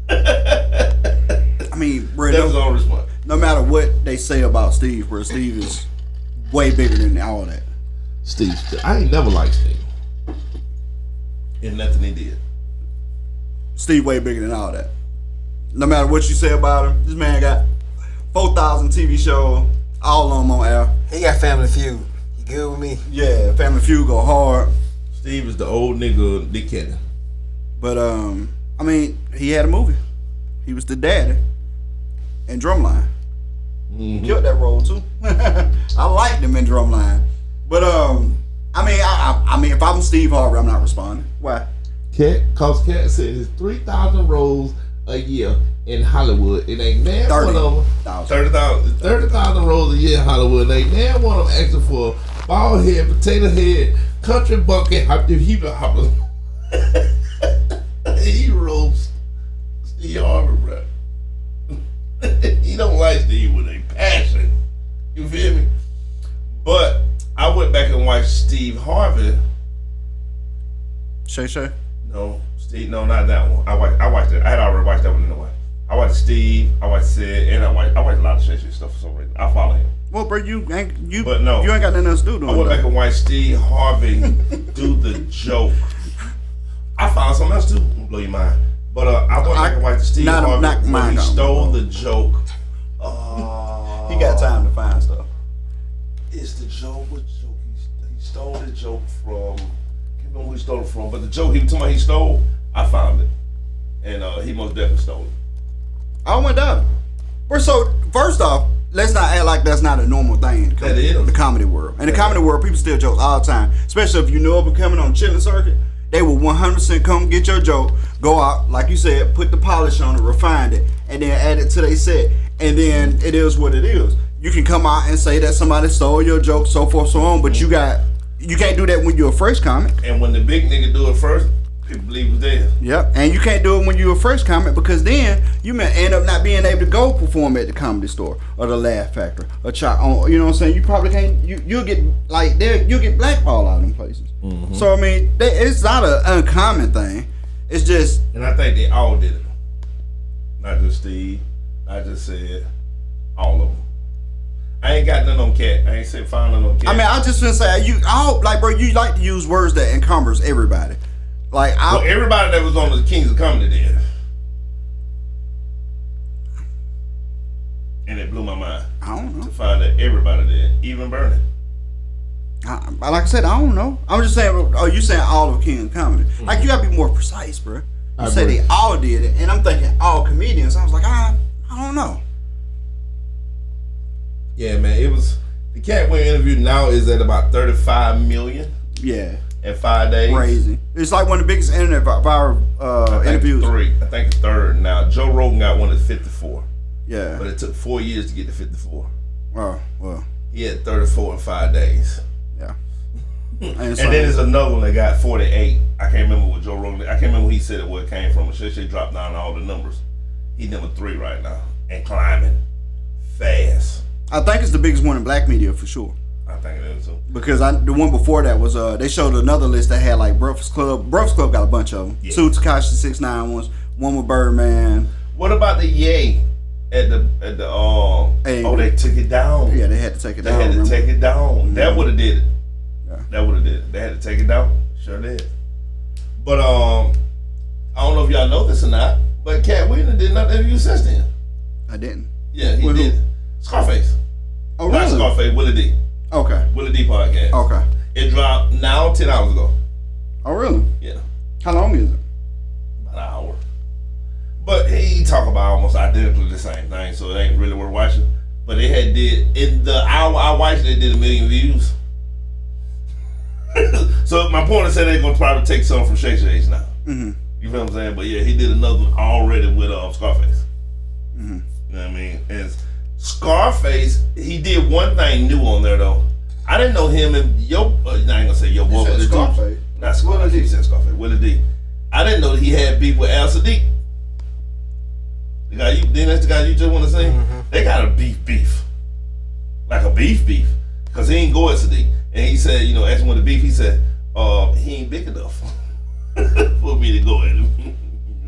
Speaker 1: I mean, bro,
Speaker 2: that was all response.
Speaker 1: No matter what they say about Steve, bro, Steve is way bigger than all that.
Speaker 2: Steve, I ain't never liked Steve. And nothing he did.
Speaker 1: Steve way bigger than all that. No matter what you say about him, this man got 4,000 TV shows, all of them on air.
Speaker 3: He got Family Feud. He good with me.
Speaker 1: Yeah, Family Feud go hard.
Speaker 2: Steve is the old nigga Nick Cannon.
Speaker 1: But I mean, he had a movie. He was the daddy in Drumline.
Speaker 2: Mm-hmm.
Speaker 1: Killed that role too. I liked him in Drumline. But I mean, if I'm Steve Harvey, I'm not responding. Why?
Speaker 2: Cat said it's 3,000 roles a year in Hollywood. It ain't damn one of them. 30,000 roles a year in Hollywood. It ain't damn one of them asking for bald head, potato head, country bucket, hopper. He roast Steve Harvey, bro. He don't like Steve with a passion. You feel me? But I went back and and watch Steve Harvey.
Speaker 1: Shay.
Speaker 2: No, Steve. No, not that one. I watched it. I had already watched that one anyway. I watched Steve. I watched Sid, and I watched a lot of Shay stuff for some reason. I follow him.
Speaker 1: Well, bro, you ain't you
Speaker 2: got
Speaker 1: nothing else to do.
Speaker 2: I went back and watched Steve Harvey do the joke. I found something else too. Blow your mind. But I went back and watched Steve Harvey when he stole the joke.
Speaker 1: He got time to find stuff.
Speaker 2: It's the joke. What joke? He stole the joke from. I can't remember who he stole it from, but the joke he was talking about he stole, I found it, and he most definitely stole it.
Speaker 1: I went down. So first off, let's not act like that's not a normal thing in the comedy world. In the comedy world, people still joke all the time, especially if you know of them coming on the chilling circuit. They will 100% come get your joke, go out, like you said, put the polish on it, refine it, and then add it to their set. And then it is what it is. You can come out and say that somebody stole your joke, so forth, so on, but you can't do that when you're a fresh comic.
Speaker 2: And when the big nigga do it first, people believe it's there.
Speaker 1: Yep, and you can't do it when you're a fresh comic because then you may end up not being able to go perform at the Comedy Store or the Laugh Factory or you know what I'm saying? You probably can't. You'll get you'll get blackballed out of them places. Mm-hmm. So I mean, it's not an uncommon thing. It's just.
Speaker 2: And I think they all did it. Not just Steve. I just said all of them. I ain't got none on Cat. I ain't said find none on Cat.
Speaker 1: I mean, I just gonna say you like to use words that encumbers everybody. Like
Speaker 2: everybody that was on the Kings of Comedy did, and it blew my mind.
Speaker 1: I don't know
Speaker 2: to find that everybody did, even Bernie.
Speaker 1: Like I said, I don't know. I'm just saying. Oh, you saying all of King of Comedy? Mm-hmm. Like you gotta be more precise, bro. You say they all did it, and I'm thinking all comedians. I was like, I don't know.
Speaker 2: Yeah, man. It was the Cat Williams interview now is at about 35 million.
Speaker 1: Yeah.
Speaker 2: In 5 days.
Speaker 1: Crazy. It's like one of the biggest internet viral interviews.
Speaker 2: I think it's third now. Joe Rogan got one at 54.
Speaker 1: Yeah.
Speaker 2: But it took 4 years to get to 54.
Speaker 1: Oh, well.
Speaker 2: He had 34 in 5 days.
Speaker 1: Yeah.
Speaker 2: And then there's another one that got 48. I can't remember what Joe Rogan. I can't remember who he said where it came from. She dropped down all the numbers. He's number 3 right now and climbing fast.
Speaker 1: I think it's the biggest one in black media for sure.
Speaker 2: I think it is too.
Speaker 1: Because the one before that was they showed another list that had like Breakfast Club. Breakfast Club got a bunch of them. Yeah. 2 Tekashi 6ix9ine ones. One with Birdman.
Speaker 2: What about the Ye at the they took it down.
Speaker 1: Yeah, they had to take it down.
Speaker 2: They had to take it down. Mm-hmm. That would have did it.
Speaker 1: Yeah.
Speaker 2: That would have did it. They had to take it down. Sure did. But I don't know if y'all know this or not, but Cat Williams did not interview since then.
Speaker 1: I didn't.
Speaker 2: Yeah, he did. Scarface.
Speaker 1: Oh, really?
Speaker 2: Not Scarface, Willie D.
Speaker 1: Okay.
Speaker 2: Willie D podcast.
Speaker 1: Okay.
Speaker 2: It dropped now 10 hours ago.
Speaker 1: Oh, really?
Speaker 2: Yeah.
Speaker 1: How long is it?
Speaker 2: About an hour. But he talk about almost identically the same thing, so it ain't really worth watching. But it had did in the hour I watched it did 1 million views. So my point is that they're gonna probably take some from Shay now. Mm-hmm. You feel what I'm saying? But yeah, he did another one already with Scarface. Mm-hmm. You know what I mean? And Scarface, he did one thing new on there though. I didn't know him and I ain't gonna say Yo Boy, but
Speaker 1: Scarface.
Speaker 2: Not Scarface. He said Scarface. Willie D. I didn't know that he had beef with Al Sadiq. The guy that's the guy you just want to say? Mm-hmm. They got a beef. Like a beef. Because he ain't go at Sadiq. And he said, asked him what the beef, he said, he ain't big enough for me to go at him. You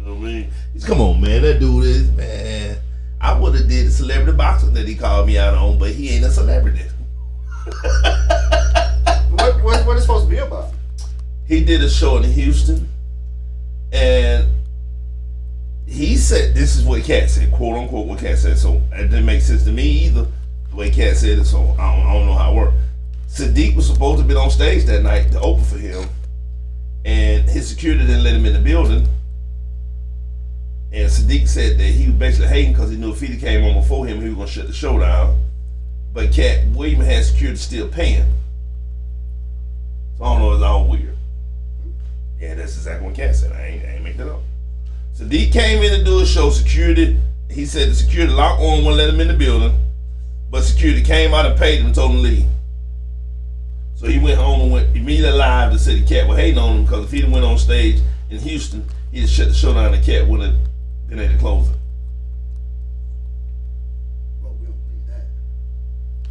Speaker 2: know what I mean? He's come on, man, that dude is, man. I would have did the celebrity boxing that he called me out on, but he ain't a celebrity.
Speaker 1: What is supposed to be about?
Speaker 2: He did a show in Houston, and he said, this is what Cat said, quote unquote what Cat said, so it didn't make sense to me either, the way Cat said it, so I don't know how it worked. Sadiq was supposed to be on stage that night to open for him, and his security didn't let him in the building. And Sadiq said that he was basically hating because he knew if he came on before him, he was going to shut the show down. But Cat Williams had security still paying. So I don't know, it's all weird. Yeah, that's exactly what Cat said. I ain't make that up. Sadiq came in to do a show, security, he said the security locked on, wouldn't let him in the building. But security came out and paid him and told him to leave. So he went home and went immediately live to say the Cat was hating on him because if he went on stage in Houston, he'd shut the show down and the Cat wouldn't have been able to close it.
Speaker 1: Well, we don't believe that.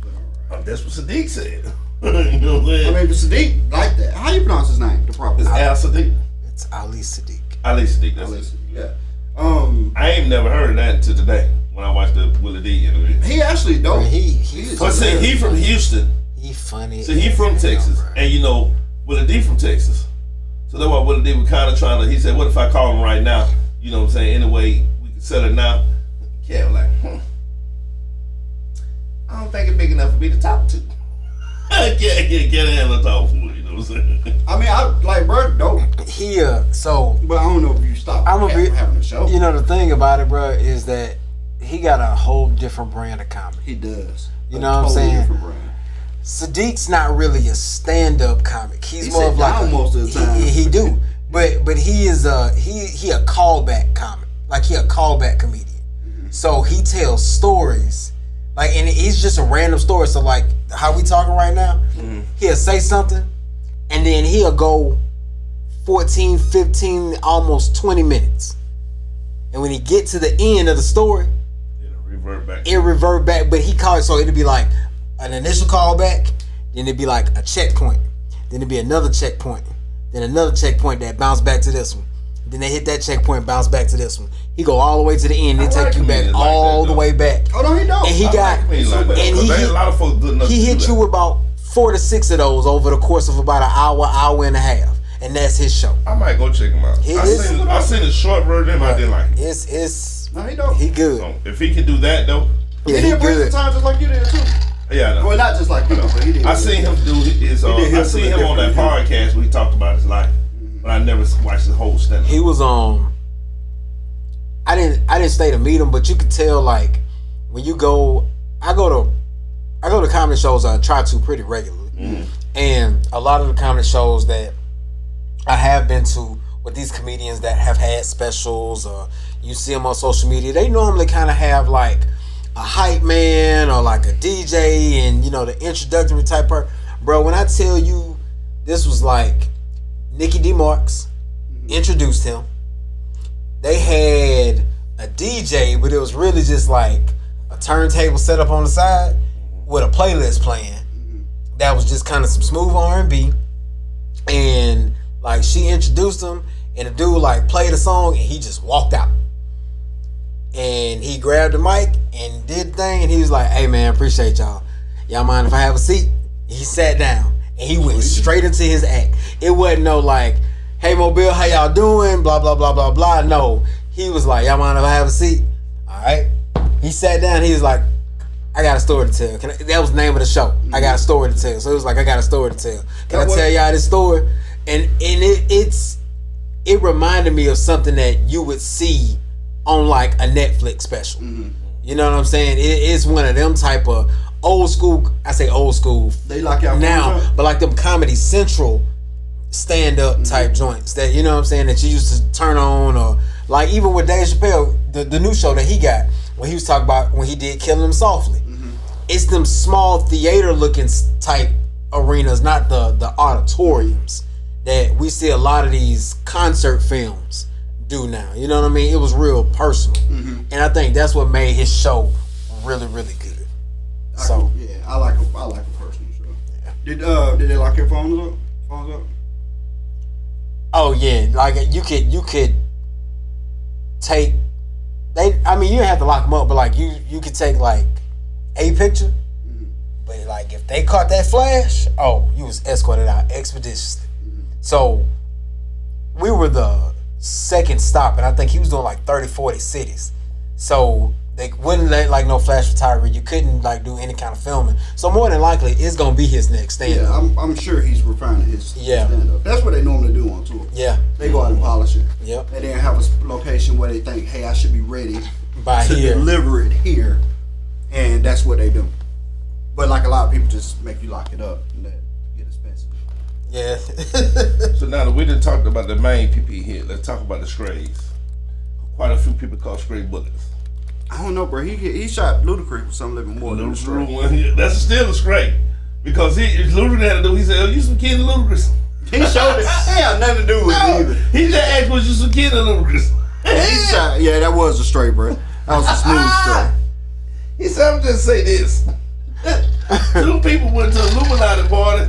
Speaker 1: But all right.
Speaker 2: That's what Sadiq said. You know what I'm saying?
Speaker 1: I mean, but Sadiq like that. How you pronounce his name? The proper.
Speaker 2: It's Al Sadiq.
Speaker 3: It's Ali Sadiq.
Speaker 2: Ali Sadiq. That's it.
Speaker 1: Yeah.
Speaker 2: I ain't never heard of that until today when I watched the Willie D interview.
Speaker 1: He actually dope.
Speaker 2: But see, he from Houston.
Speaker 3: He funny.
Speaker 2: So he from Texas, and you know Willie D from Texas. So that's why Willie D was kind of trying to. He said, "What if I call him right now? You know what I'm saying? Anyway, we can sell it now." Cat was like, I don't think it's big enough for me to talk to. Get in and talk to him. You know what I'm saying?
Speaker 1: I mean, I like bro, dope.
Speaker 3: He so.
Speaker 1: But I don't know if you stop.
Speaker 3: I'm gonna be
Speaker 1: having a show.
Speaker 3: You know the thing about it, bro, is that he got a whole different brand of comedy.
Speaker 1: He does.
Speaker 3: You know what I'm saying? Sadiq's not really a stand-up comic. He's more of like
Speaker 1: most of the time.
Speaker 3: He do, but he is he a callback comic. Like he a callback comedian. Mm-hmm. So he tells stories, like, and he's just a random story. So like how we talking right now, he'll say something, and then he'll go 14, 15, almost 20 minutes, and when he get to the end of the story, it'll revert back. But he calls it, so it'll be like an initial callback, then it'd be like a checkpoint, then it'd be another checkpoint, then another checkpoint that bounce back to this one, then they hit that checkpoint, bounce back to this one. He go all the way to the end, and take you back all the way back.
Speaker 1: Oh no, he don't.
Speaker 3: And he got, and he hit,
Speaker 2: a lot of folks good enough.
Speaker 3: He hit you with about 4 to 6 of those over the course of about an hour and a half, and that's his show.
Speaker 2: I might go check him out. I seen the short version, I didn't like it.
Speaker 3: It's
Speaker 1: no, he don't.
Speaker 3: He good.
Speaker 2: So if he can do that though,
Speaker 1: yeah, he did good. Time just like you did too.
Speaker 2: Yeah, I know.
Speaker 1: Well, not just like you know, but he did.
Speaker 2: I seen him do his. I seen him on that podcast where he talked about his life, but I never watched the whole stand.
Speaker 3: He was I didn't stay to meet him, but you could tell like when you go. I go to comedy shows. I try to pretty regularly, and a lot of the comedy shows that I have been to with these comedians that have had specials, or you see them on social media, they normally kind of have like a hype man or like a DJ and, you know, the introductory type part. Bro, when I tell you this was like Nicky D. Marks introduced him. They had a DJ, but it was really just like a turntable set up on the side with a playlist playing. That was just kind of some smooth R&B. And like she introduced him and the dude like played a song and he just walked out. And he grabbed the mic and did the thing, and he was like, "Hey man, appreciate y'all. Y'all mind if I have a seat?" He sat down and he went straight into his act. It wasn't no like, "Hey Mobile, how y'all doing? Blah blah blah blah blah." No, he was like, "Y'all mind if I have a seat?" All right. He sat down. He was like, "I got a story to tell." That was the name of the show. I got a story to tell. So it was like, "I got a story to tell. Can I tell y'all this story?" And it reminded me of something that you would see on like a Netflix special. You know what I'm saying? It's one of them type of old school. I say old school. They like y'all now, but like them Comedy Central stand up type joints that, you know what I'm saying, that you used to turn on, or like even with Dave Chappelle, the new show that he got when he was talking about when he did Killing Them Softly. It's them small theater looking type arenas, not the auditoriums that we see a lot of these concert films do now. You know what I mean? It was real personal, and I think that's what made his show really, really good.
Speaker 1: I like a personal show. Yeah. Did they lock your phones up?
Speaker 3: Oh yeah, like you could take they. I mean, you didn't have to lock them up, but like you could take like a picture, but like if they caught that flash, you was escorted out expeditiously. So we were the second stop, and I think he was doing like 30, 40 cities. So they wouldn't let like no flash photography. You couldn't like do any kind of filming. So more than likely, it's gonna be his next stand up.
Speaker 1: Yeah, I'm sure he's refining his stand up. That's what they normally do on tour.
Speaker 3: Yeah,
Speaker 1: they go out and polish it.
Speaker 3: Yep.
Speaker 1: They didn't have a location where they think, hey, I should be ready
Speaker 3: by
Speaker 1: to
Speaker 3: here,
Speaker 1: deliver it here, and that's what they do. But like a lot of people just make you lock it up and that get expensive.
Speaker 3: Yeah.
Speaker 2: So now that we didn't talk about the main PP here, let's talk about the strays. Quite a few people call stray bullets.
Speaker 1: I don't know, bro. He shot Ludacris with something living more than a stray.
Speaker 2: That's still a stray. Because Ludacris had to do, he said, "Oh, you some kid of Ludacris."
Speaker 1: He showed it. It had nothing to do with it either.
Speaker 2: He just asked, "Was you some kid of Ludacris?"
Speaker 1: Yeah, that was a stray, bro. That was a smooth stray.
Speaker 2: He said, "I'm just say this. Two people went to Illuminati party.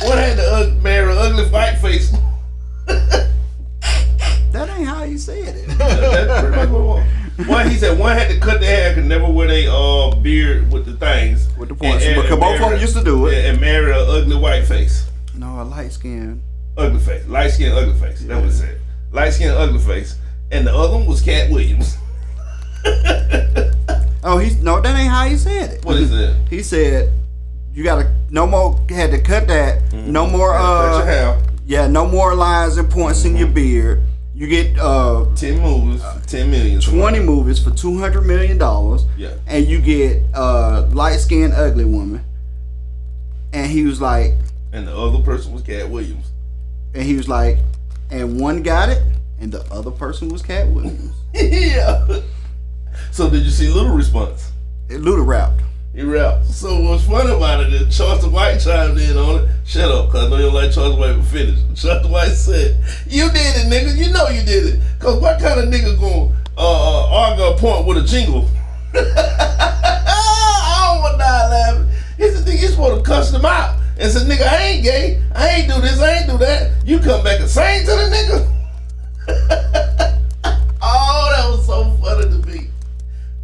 Speaker 2: One had to marry an ugly white face.
Speaker 1: That ain't how you said it.
Speaker 2: That's pretty much what it was. He said one had to cut their hair, could never wear their beard with the things.
Speaker 1: With the points. Because both of them used to do it.
Speaker 2: And marry an ugly white face.
Speaker 1: No, a light skin.
Speaker 2: Ugly face. Light skin, ugly face. That's what it said. Light skin, ugly face. And the other one was Cat Williams.
Speaker 1: Oh, no, that ain't how he said it.
Speaker 2: What is it?
Speaker 1: He said, you gotta, no more, had to cut that. Mm-hmm. No more,
Speaker 2: cut your hair.
Speaker 1: Yeah, no more lines and points in your beard. You get
Speaker 2: 10 movies, 10 million.
Speaker 1: 20 movies for $200 million.
Speaker 2: Yeah.
Speaker 1: And you get light-skinned ugly woman. And he was like...
Speaker 2: And the other person was Cat Williams.
Speaker 1: And he was like, and one got it, and the other person was Cat Williams.
Speaker 2: Yeah. So did you see Luda response?
Speaker 1: Luda rapped.
Speaker 2: He rapped. So what's funny about it is Charleston White chimed in on it. Shut up, cause I know you don't like Charleston White, but finish. Charleston White said, "You did it, nigga. You know you did it. Cause what kind of nigga gonna argue a point with a jingle?" I don't want to die laughing. He said, "Nigga, you supposed to cuss them out." And said, "Nigga, I ain't gay. I ain't do this. I ain't do that. You come back and sing to the nigga." Oh, that was so funny to me.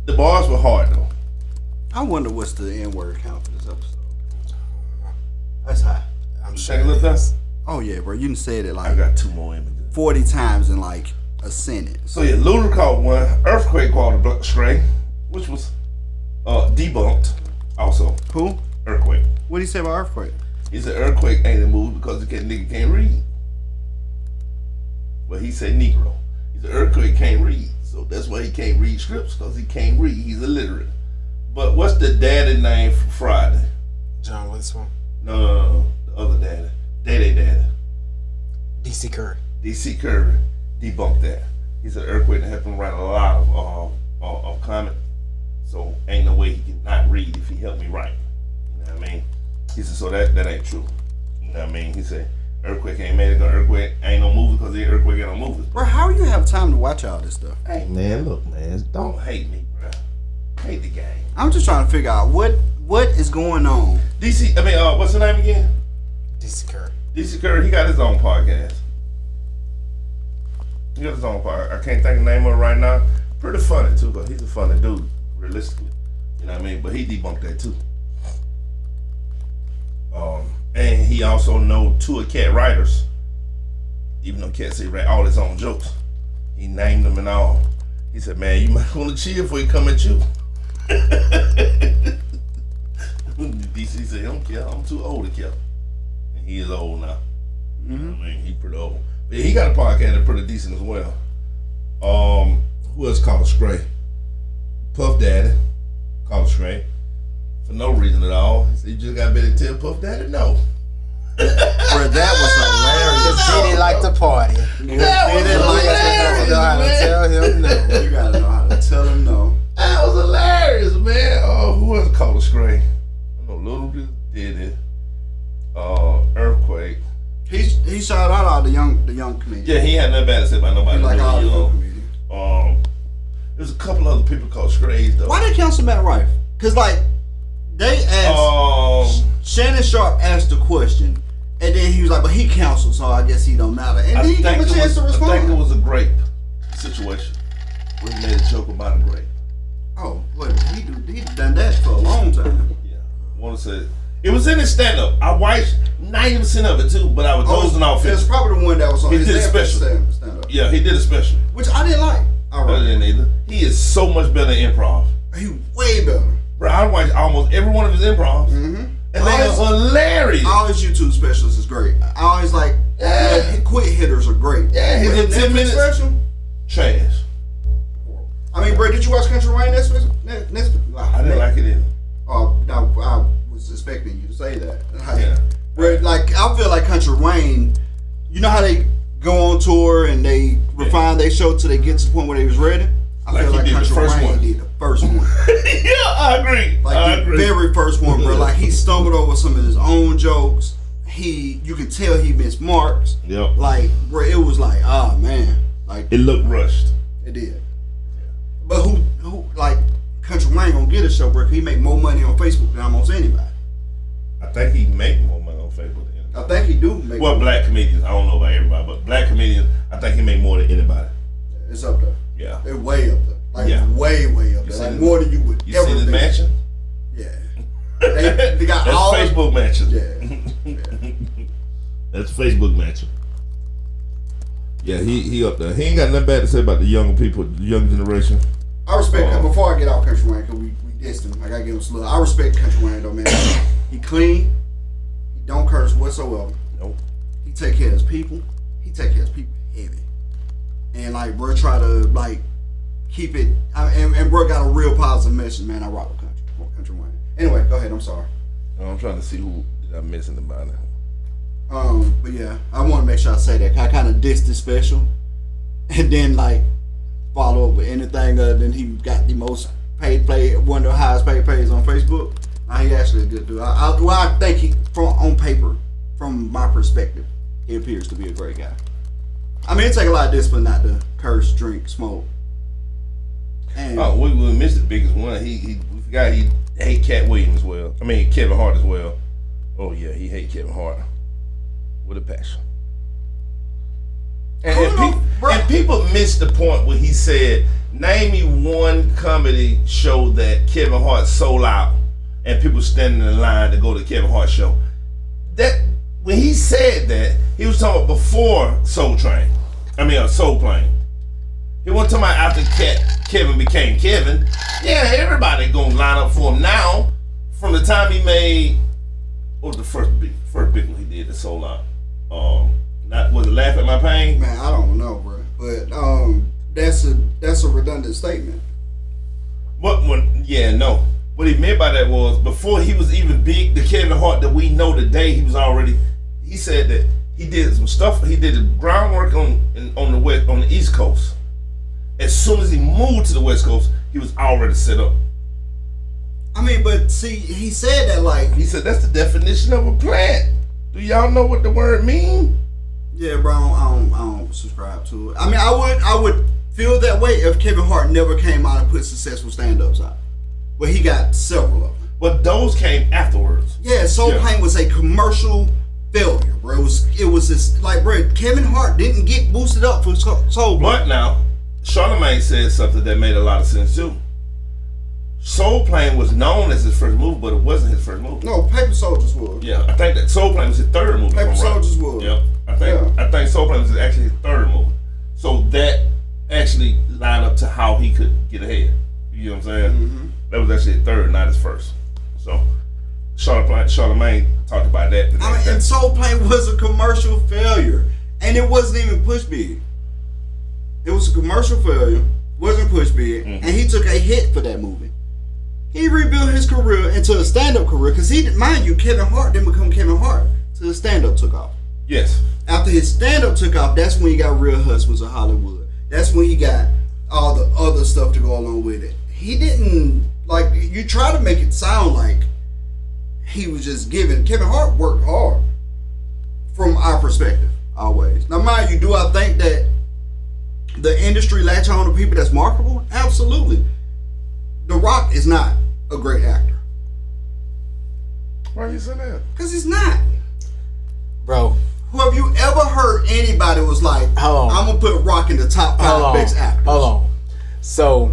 Speaker 2: The bars were hard though.
Speaker 1: I wonder what's the N-word count for this episode. That's high.
Speaker 2: I'm sure. Look that.
Speaker 1: Oh yeah, bro. You done said it like
Speaker 2: I got 2 more images.
Speaker 1: 40 times in like a sentence.
Speaker 2: So yeah, Luda called one. Earthquake called a black string, which was debunked. Also,
Speaker 1: who?
Speaker 2: Earthquake.
Speaker 1: What did he say about Earthquake?
Speaker 2: He said Earthquake ain't a movie because the nigga can't read. Well, he said Negro. He said Earthquake can't read, so that's why he can't read scripts because he can't read. He's illiterate. But what's the daddy name for Friday?
Speaker 3: John Witherspoon.
Speaker 2: No. The other daddy. Daddy.
Speaker 3: DC Curry.
Speaker 2: DC Curry debunked that. He said Earthquake helped him write a lot of comment. So ain't no way he can not read if he helped me write. You know what I mean? He said, so that ain't true. You know what I mean? He said, Earthquake ain't made it, Earthquake ain't no movie because the Earthquake ain't no movies.
Speaker 1: Bro, how you have time to watch all this stuff?
Speaker 2: Hey man, look man, don't hate me, bro. Hate the game.
Speaker 1: I'm just trying to figure out what is going on.
Speaker 2: What's the name again?
Speaker 3: DC Curry.
Speaker 2: DC Curry, he got his own podcast. I can't think of the name of it right now. Pretty funny too, but he's a funny dude, realistically. You know what I mean? But he debunked that too. And he also know 2 of Cat writers. Even though Cat say write all his own jokes. He named them and all. He said, man, you might want to chill before he come at you. DC said, I don't care. I'm too old to care. And he is old now. Mm-hmm. I mean, he's pretty old. But yeah, he got a podcast that's pretty decent as well. Who else called Stray? Puff Daddy called Stray. For no reason at all. He said, you just got better tell Puff Daddy no.
Speaker 1: Bro, that was hilarious.
Speaker 3: Diddy like to party.
Speaker 2: That was hilarious,
Speaker 3: know how to tell him no.
Speaker 1: You gotta know how to tell him no.
Speaker 2: That was hilarious, man. Who else called Stray? I know Little did it. Earthquake.
Speaker 1: He shouted out all the young comedians.
Speaker 2: Yeah, he had nothing bad to say about nobody.
Speaker 1: He like all the young comedians.
Speaker 2: There's a couple other people called Strays though.
Speaker 1: Why they cancel Matt Rife? Cause like they asked Shannon Sharp asked the question, and then he was like, "But he canceled, so I guess he don't matter." And then he gave a chance to respond.
Speaker 2: I think it was a grape situation where he made a joke about a grape.
Speaker 1: Oh, wait, he done that for a long time.
Speaker 2: Yeah, I want to say it was in his stand-up. I watched 90% of it too, but I was dozing off.
Speaker 1: It's probably the one that was on.
Speaker 2: He
Speaker 1: his
Speaker 2: did a special.
Speaker 1: Stand-up.
Speaker 2: Yeah, he did a special,
Speaker 1: which I didn't like.
Speaker 2: I didn't either. He is so much better at improv.
Speaker 1: He way better.
Speaker 2: Bro, I watched almost every one of his improvs. Mm-hmm. And they are hilarious.
Speaker 1: All his YouTube specials is great. I always like, quick hitters are great.
Speaker 2: Yeah, his 10 minutes special? Trash.
Speaker 1: I mean, bro, did you watch Country Wayne next?
Speaker 2: I didn't like it either.
Speaker 1: Oh, no, I was expecting you to say that. Bro, like, I feel like Country Wayne, you know how they go on tour and they refine their show till they get to the point where they was ready? I feel like Country Wayne did the first one.
Speaker 2: Yeah, I agree.
Speaker 1: Like the very first one, bro. Like he stumbled over some of his own jokes. You could tell he missed marks.
Speaker 2: Yep.
Speaker 1: Like, bro, it was like, man. Like
Speaker 2: it looked rushed.
Speaker 1: It did. But who like Country Wayne gonna get a show, bro. He make more money on Facebook than almost anybody.
Speaker 2: I think he make more money on Facebook than anybody.
Speaker 1: I think he do make
Speaker 2: well, black comedians. I don't know about everybody, but black comedians, I think he make more than anybody.
Speaker 1: It's up there.
Speaker 2: Yeah.
Speaker 1: It's way up there. Like way up there. Like more than you would
Speaker 2: you
Speaker 1: ever
Speaker 2: seen his
Speaker 1: think.
Speaker 2: mansion?
Speaker 1: Yeah. They got
Speaker 2: That's
Speaker 1: all
Speaker 2: Facebook mansion.
Speaker 1: Yeah.
Speaker 2: That's Facebook mansion. Yeah, he up there. He ain't got nothing bad to say about the younger people, the young generation.
Speaker 1: I respect before I get off Country Wayne, because we dissed him. I gotta give him some love. I respect Country Wayne though, man. He clean. He don't curse whatsoever.
Speaker 2: Nope.
Speaker 1: He take care of his people. He take care of his people heavy. And like bro try to like keep it and bro got a real positive message, man. I rock with Country Wayne. Anyway, go ahead, I'm sorry.
Speaker 2: I'm trying to see who I'm missing about it.
Speaker 1: But yeah, I want to make sure I say that. I kind of dissed this special, and then like follow up with anything other than he got the most paid play, one of the highest paid plays on Facebook. He actually a good dude. I think he, on paper, from my perspective, he appears to be a great guy. I mean, it take a lot of discipline not to curse, drink, smoke. And
Speaker 2: we missed the biggest one. We forgot he hate Cat Williams as well. I mean Kevin Hart as well. Oh yeah, he hate Kevin Hart with a passion. And people missed the point where he said, "Name me one comedy show that Kevin Hart sold out and people standing in line to go to the Kevin Hart show." That when he said that, he was talking about before Soul Plane. He wasn't talking about after Kevin became Kevin. Yeah, everybody gonna line up for him now. From the time he made, what was the first big one he did that sold out? Was it Laugh at My Pain?
Speaker 1: Man, I don't know, bro. But that's a redundant statement.
Speaker 2: What he meant by that was before he was even big, the Kevin Hart that we know today, he said that he did some stuff. He did the groundwork on the East Coast. As soon as he moved to the West Coast, he was already set up.
Speaker 1: I mean, but see, he said that like
Speaker 2: he said that's the definition of a plant. Do y'all know what the word mean?
Speaker 1: Yeah, bro. I don't subscribe to it. I mean, I would feel that way if Kevin Hart never came out and put successful stand-ups out. But he got several of them.
Speaker 2: But those came afterwards.
Speaker 1: Yeah, Soul Plane was a commercial failure, bro. It was just like, bro, Kevin Hart didn't get boosted up for Soul Plane.
Speaker 2: But now, Charlamagne said something that made a lot of sense too. Soul Plane was known as his first movie, but it wasn't his first movie.
Speaker 1: No, Paper Soldiers was.
Speaker 2: Yeah, I think that Soul Plane was his third movie.
Speaker 1: Paper Soldiers was.
Speaker 2: Yep. I think Soul Plane was actually his third movie. So that actually lined up to how he could get ahead. You know what I'm saying? Mm-hmm. That was actually his third, not his first. So Charlamagne talked about that.
Speaker 1: And Soul Plane was a commercial failure, and it wasn't even push big. It was a commercial failure, wasn't push big, and he took a hit for that movie. He rebuilt his career into a stand-up career because mind you, Kevin Hart didn't become Kevin Hart till his stand-up took off.
Speaker 2: Yes.
Speaker 1: After his stand-up took off, that's when he got Real Husbands of Hollywood. That's when he got all the other stuff to go along with it. He didn't, like, you try to make it sound like he was just giving. Kevin Hart worked hard from our perspective, always. Now, mind you, do I think that the industry latch on to people that's marketable? Absolutely. The Rock is not a great actor.
Speaker 2: Why you say that?
Speaker 1: Because he's not.
Speaker 3: Bro.
Speaker 1: Who have you ever heard anybody was like, I'm going to put Rock in the top 5 best actors?
Speaker 3: Hold on. So,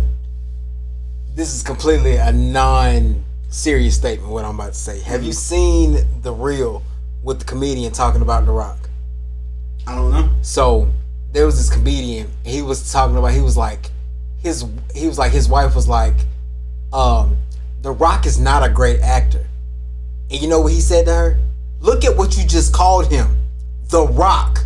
Speaker 3: this is completely a non-serious statement, what I'm about to say. Have you seen The Real with the comedian talking about The Rock?
Speaker 1: I don't know.
Speaker 3: So, there was this comedian, he was talking about, his wife was like, The Rock is not a great actor. And you know what he said to her? Look at what you just called him. The Rock.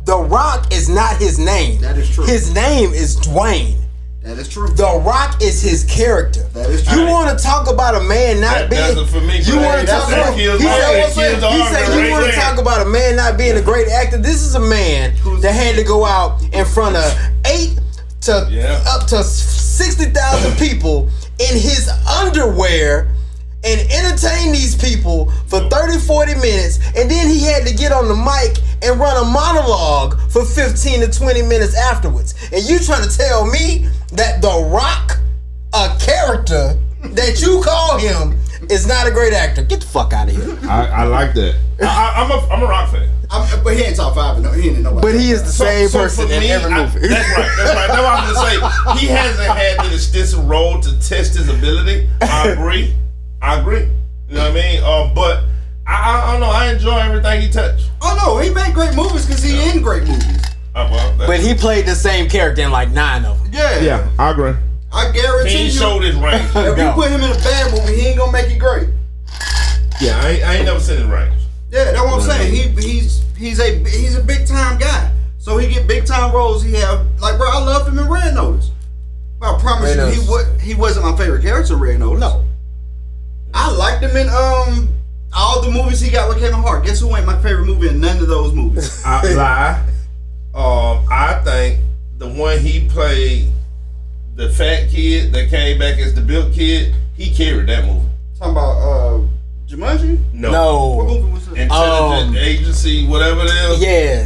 Speaker 3: The Rock is not his name.
Speaker 1: That is true.
Speaker 3: His name is Dwayne.
Speaker 1: That is true.
Speaker 3: The Rock is his character.
Speaker 1: That is true.
Speaker 3: You want to talk about a man not being...
Speaker 2: For me,
Speaker 3: you want to talk about... He said you want to talk about a man not being a great actor. This is a man that had to go out in front of up to 60,000 people in his underwear and entertain these people for 30, 40 minutes, and then he had to get on the mic and run a monologue for 15 to 20 minutes afterwards. And you trying to tell me that The Rock a character that you call him is not a great actor. Get the fuck out of here.
Speaker 2: I like that. I'm a Rock fan.
Speaker 1: But he ain't top 5. No, he ain't nobody.
Speaker 3: But he is the same person in every movie.
Speaker 2: That's right. That's what I was gonna say. He hasn't had an extensive role to test his ability. I agree. You know what I mean? But I don't know. I enjoy everything he touched.
Speaker 1: Oh no, he made great movies because he in great movies.
Speaker 3: But he played the same character in like 9 of them.
Speaker 2: Yeah, I agree.
Speaker 1: I guarantee
Speaker 2: he
Speaker 1: you.
Speaker 2: He showed his range.
Speaker 1: If you put him in a bad movie, he ain't gonna make it great.
Speaker 2: Yeah, I ain't never seen his range.
Speaker 1: Yeah, that's what I'm saying. He's a big time guy. So he get big time roles. He have like, bro, I loved him in Red Notice. But I promise you, he wasn't my favorite character in Red Notice. No. I liked him in all the movies he got with Kevin Hart. Guess who ain't my favorite movie in none of those movies?
Speaker 2: I lie. I think the one he played, the fat kid that came back as the built kid, he carried that movie.
Speaker 1: Talking about Jumanji?
Speaker 2: No.
Speaker 1: What movie was it?
Speaker 2: Intelligent Agency, whatever it is.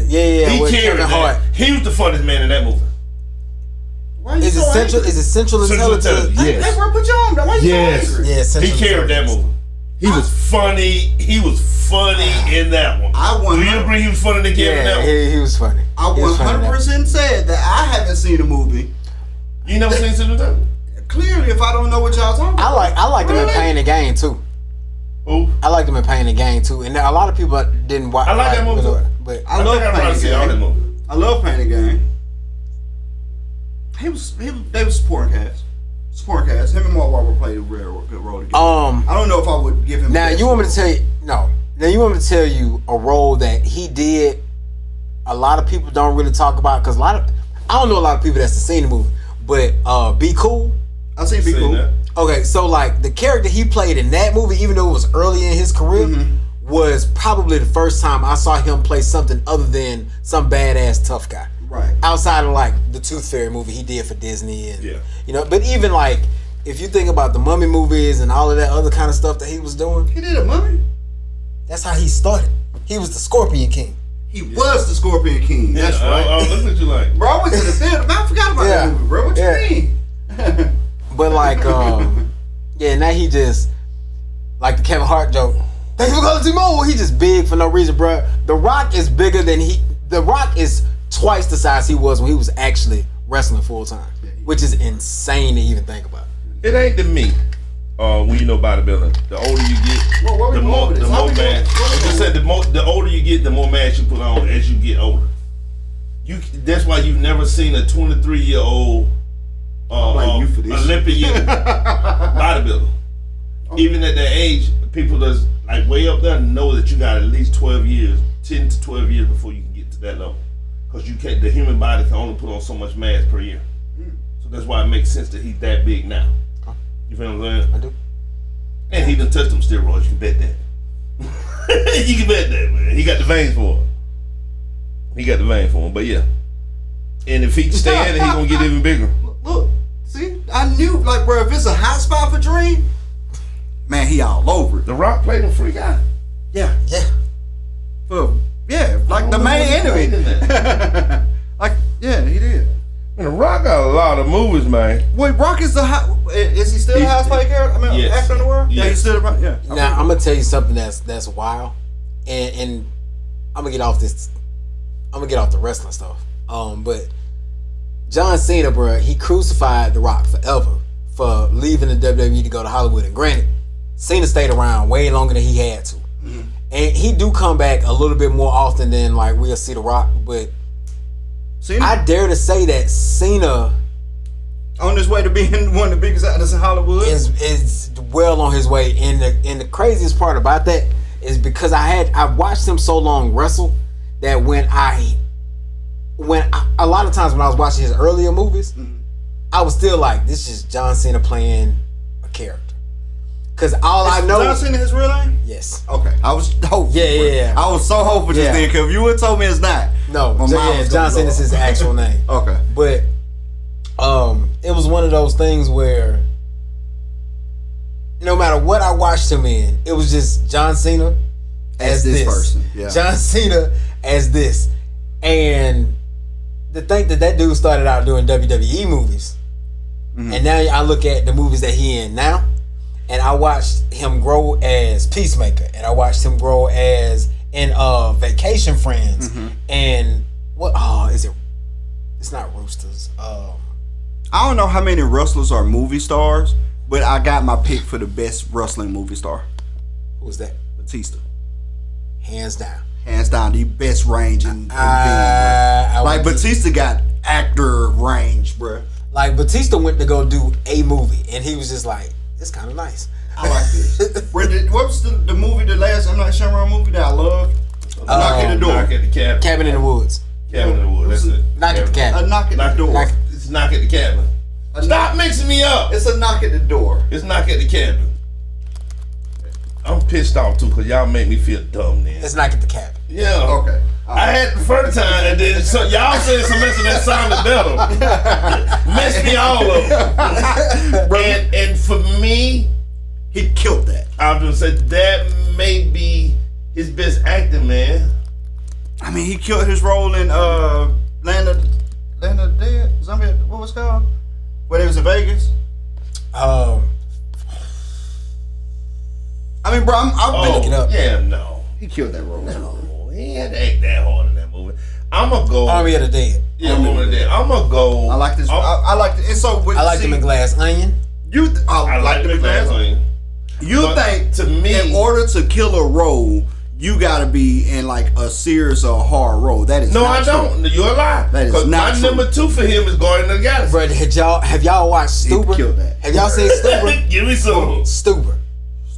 Speaker 3: Yeah.
Speaker 2: He carried
Speaker 3: Kevin
Speaker 2: that.
Speaker 3: Hart.
Speaker 2: He was the funniest man in that movie.
Speaker 3: Is it Central Intelligence?
Speaker 2: Yes.
Speaker 1: That's where I put you on. Why you so angry?
Speaker 3: Yeah,
Speaker 2: he carried that movie. He was funny. He was funny in that one. Do you agree he was funny in that one?
Speaker 3: Yeah, he was funny.
Speaker 1: I 100% said that I haven't seen the movie.
Speaker 2: You never seen Central Intelligence?
Speaker 1: Clearly, if I don't know what y'all talking about.
Speaker 3: I like them in Pain and Gain too.
Speaker 2: Who?
Speaker 3: I like them in Pain and Gain too, and a lot of people didn't watch.
Speaker 2: I like that movie too.
Speaker 3: But
Speaker 1: I love Pain and Gain. I love Pain and Gain. They was supporting cast. Him and Mark Wahlberg played a good role together. I don't know if I would give him.
Speaker 3: Now you want me to tell you? No. Now you want me to tell you a role that he did. A lot of people don't really talk about because I don't know a lot of people that's seen the movie, but Be Cool.
Speaker 1: I've seen Be Cool. That.
Speaker 3: Okay, so like the character he played in that movie, even though it was early in his career, was probably the first time I saw him play something other than some badass tough guy.
Speaker 1: Right.
Speaker 3: Outside of like the Tooth Fairy movie he did for Disney and but even like if you think about the Mummy movies and all of that other kind of stuff that he was doing.
Speaker 1: He did a Mummy?
Speaker 3: That's how he started. He was the Scorpion King.
Speaker 1: He was the Scorpion King. That's right.
Speaker 2: Oh, look at you like.
Speaker 1: Bro, I went to the theater. Man, I forgot about that movie, bro. What you mean?
Speaker 3: But like, now he just like the Kevin Hart joke. Thanks for calling T-Mobile. He just big for no reason, bro. The Rock is bigger than The Rock is twice the size he was when he was actually wrestling full time, which is insane to even think about.
Speaker 2: It ain't the meat. When you know bodybuilding, the older you get, the more mass. I just said the older you get, the more mass you put on as you get older. That's why you've never seen a 23-year-old Olympian bodybuilder. Even at that age, people that's like way up there know that you got at least 10 to 12 years before you can get to that level. Because the human body can only put on so much mass per year. So that's why it makes sense that he's that big now. You feel what I'm saying?
Speaker 3: I do.
Speaker 2: And he done touched them steroids. You can bet that. You can bet that, man. He got the veins for him. But yeah. And if he can stand, he gonna get even bigger.
Speaker 1: Look, see, I knew, like, bro, if it's a hot spot for Dream, man, he all over it.
Speaker 2: The Rock played him free guy.
Speaker 1: Yeah. Like the main enemy. He did.
Speaker 2: And The Rock got a lot of movies, man.
Speaker 1: Wait, Rock is is he still the highest paid character? I mean, actor in the world?
Speaker 2: Yes.
Speaker 1: Yeah, he's still
Speaker 3: Now I'm gonna tell you something that's wild, and I'm gonna get off this. I'm gonna get off the wrestling stuff. But John Cena, bro, he crucified The Rock forever for leaving the WWE to go to Hollywood. And granted, Cena stayed around way longer than he had to, and he do come back a little bit more often than like we'll see The Rock, but. Cena? I dare to say that Cena
Speaker 1: on his way to being one of the biggest actors in Hollywood
Speaker 3: is well on his way. And the craziest part about that is because I watched him so long wrestle that when a lot of times when I was watching his earlier movies, I was still like, this is John Cena playing a character. Cause I know
Speaker 1: John Cena his real name?
Speaker 3: Yes.
Speaker 1: Okay. I was hopeful.
Speaker 3: Yeah.
Speaker 1: I was so hopeful just then, cause if you would have told me it's not.
Speaker 3: No, John Cena is his actual name.
Speaker 1: Okay.
Speaker 3: But it was one of those things where no matter what I watched him in, it was just John Cena as this
Speaker 1: person. Yeah.
Speaker 3: John Cena as this. And to think that dude started out doing WWE movies. and now I look at the movies that he in now, and I watched him grow as Peacemaker, and I watched him grow as in Vacation Friends, and what? Oh, is it? It's not Roosters.
Speaker 1: I don't know how many wrestlers are movie stars, but I got my pick for the best wrestling movie star.
Speaker 3: Who was that?
Speaker 1: Batista.
Speaker 3: Hands down.
Speaker 1: Hands down, the best range in film, like Batista got actor range, bro.
Speaker 3: Like Batista went to go do a movie, and he was just like, "It's kind of nice."
Speaker 1: I like this. What was the movie, the last M. Night Shyamalan movie that I loved? Knock at the Door.
Speaker 2: Knock at the cabin.
Speaker 3: Cabin in the Woods.
Speaker 2: Cabin in the Woods. That's it.
Speaker 3: Knock at the cabin.
Speaker 1: A knock at the door.
Speaker 2: It's knock at the cabin. Stop mixing me up.
Speaker 1: It's a knock at the door.
Speaker 2: It's knock at the cabin. I'm pissed off too, cause y'all make me feel dumb. Then
Speaker 3: It's Knock at the Cabin.
Speaker 2: yeah.
Speaker 1: Okay.
Speaker 2: I had the first time, and then so y'all said something that sounded better. Messed me all up. And for me,
Speaker 1: He killed that.
Speaker 2: I was gonna say that may be his best acting, man.
Speaker 1: I mean, he killed his role in Land of the Dead. Zombie. What was it called? When it was in Vegas. I mean, bro, I've been looking up.
Speaker 2: Yeah, no.
Speaker 1: He killed that role.
Speaker 2: No, he had to act that hard in that movie. I'm gonna go.
Speaker 3: Army of the Dead.
Speaker 2: Yeah, Army of the Dead. I'm gonna go.
Speaker 1: I like this. I like it. And so
Speaker 3: I like them in Glass Onion.
Speaker 1: I like them in Glass Onion. You think
Speaker 2: to me,
Speaker 1: in order to kill a role, you gotta be in like a serious or hard role? That is
Speaker 2: no,
Speaker 1: not
Speaker 2: I
Speaker 1: true.
Speaker 2: don't. You're a lie.
Speaker 1: That is
Speaker 2: not
Speaker 1: not
Speaker 2: my
Speaker 1: true.
Speaker 2: number 2 for him is Guardian of the Galaxy.
Speaker 3: Bro, have y'all watched Stuber?
Speaker 1: killed that.
Speaker 3: Have y'all seen Stuber?
Speaker 2: Give me some.
Speaker 3: Stuber.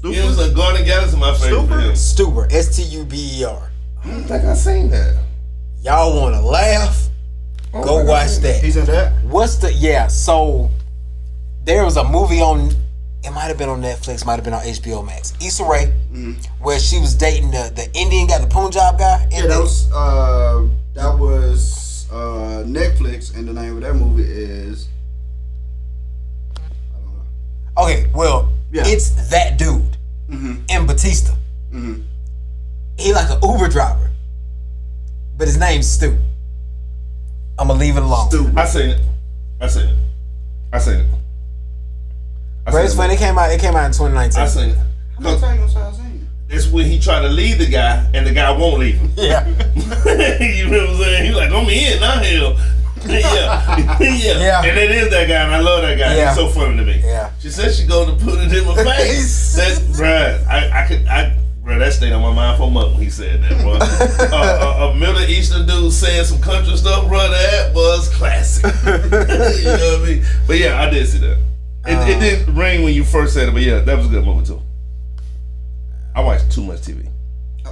Speaker 2: Give me some. Guardian of the Galaxy, my favorite. For him.
Speaker 3: Stuber. Stuber.
Speaker 2: I don't think I seen that.
Speaker 3: Y'all want to laugh? Go watch that.
Speaker 1: He's in that.
Speaker 3: So there was a movie on, it might have been on Netflix, might have been on HBO Max, Issa Rae, where she was dating the Indian guy, the Punjab guy.
Speaker 1: Yeah, that was Netflix, and the name of that movie is, I don't know.
Speaker 3: Okay, well, it's that dude and Batista. He like an Uber driver, but his name's Stu. I'm gonna leave it alone.
Speaker 1: Stu.
Speaker 2: I seen it.
Speaker 3: But it's funny. It came out in 2019.
Speaker 2: I seen it.
Speaker 1: How many times you gonna say I seen it?
Speaker 2: It's when he tried to leave the guy, and the guy won't leave him.
Speaker 3: Yeah.
Speaker 2: You know what I'm saying? He's like, I'm in, not hell. Yeah. And it is that guy, and I love that guy.
Speaker 3: Yeah.
Speaker 2: He's so funny to me.
Speaker 3: Yeah.
Speaker 2: She said she going to put it in my face. Bruh, that stayed on my mind for a month when he said that, bro. A Middle Eastern dude saying some country stuff, bro, that was classic. You know what I mean? But yeah, I did see that. It didn't ring when you first said it, but yeah, that was a good movie too. I watch too much TV.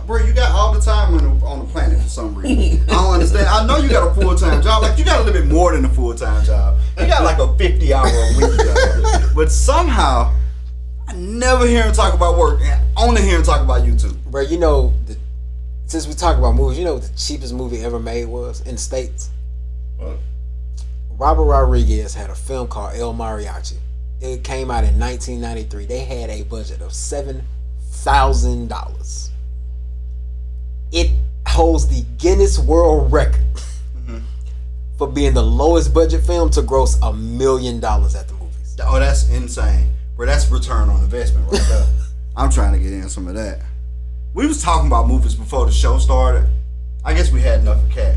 Speaker 1: Bro, you got all the time on the planet for some reason. I don't understand. I know you got a full-time job. Like, you got a little bit more than a full-time job. You got like a 50-hour-a-week job. But somehow, I never hear him talk about work. And only hear him talk about YouTube.
Speaker 3: Bro, you know, since we talk about movies, you know what the cheapest movie ever made was in the States?
Speaker 2: What?
Speaker 3: Robert Rodriguez had a film called El Mariachi. It came out in 1993. They had a budget of $7,000. It holds the Guinness World Record for being the lowest budget film to gross $1 million at the movies.
Speaker 1: Oh, that's insane. Bro, that's return on investment right there. I'm trying to get in some of that. We was talking about movies before the show started. I guess we had enough of Cat.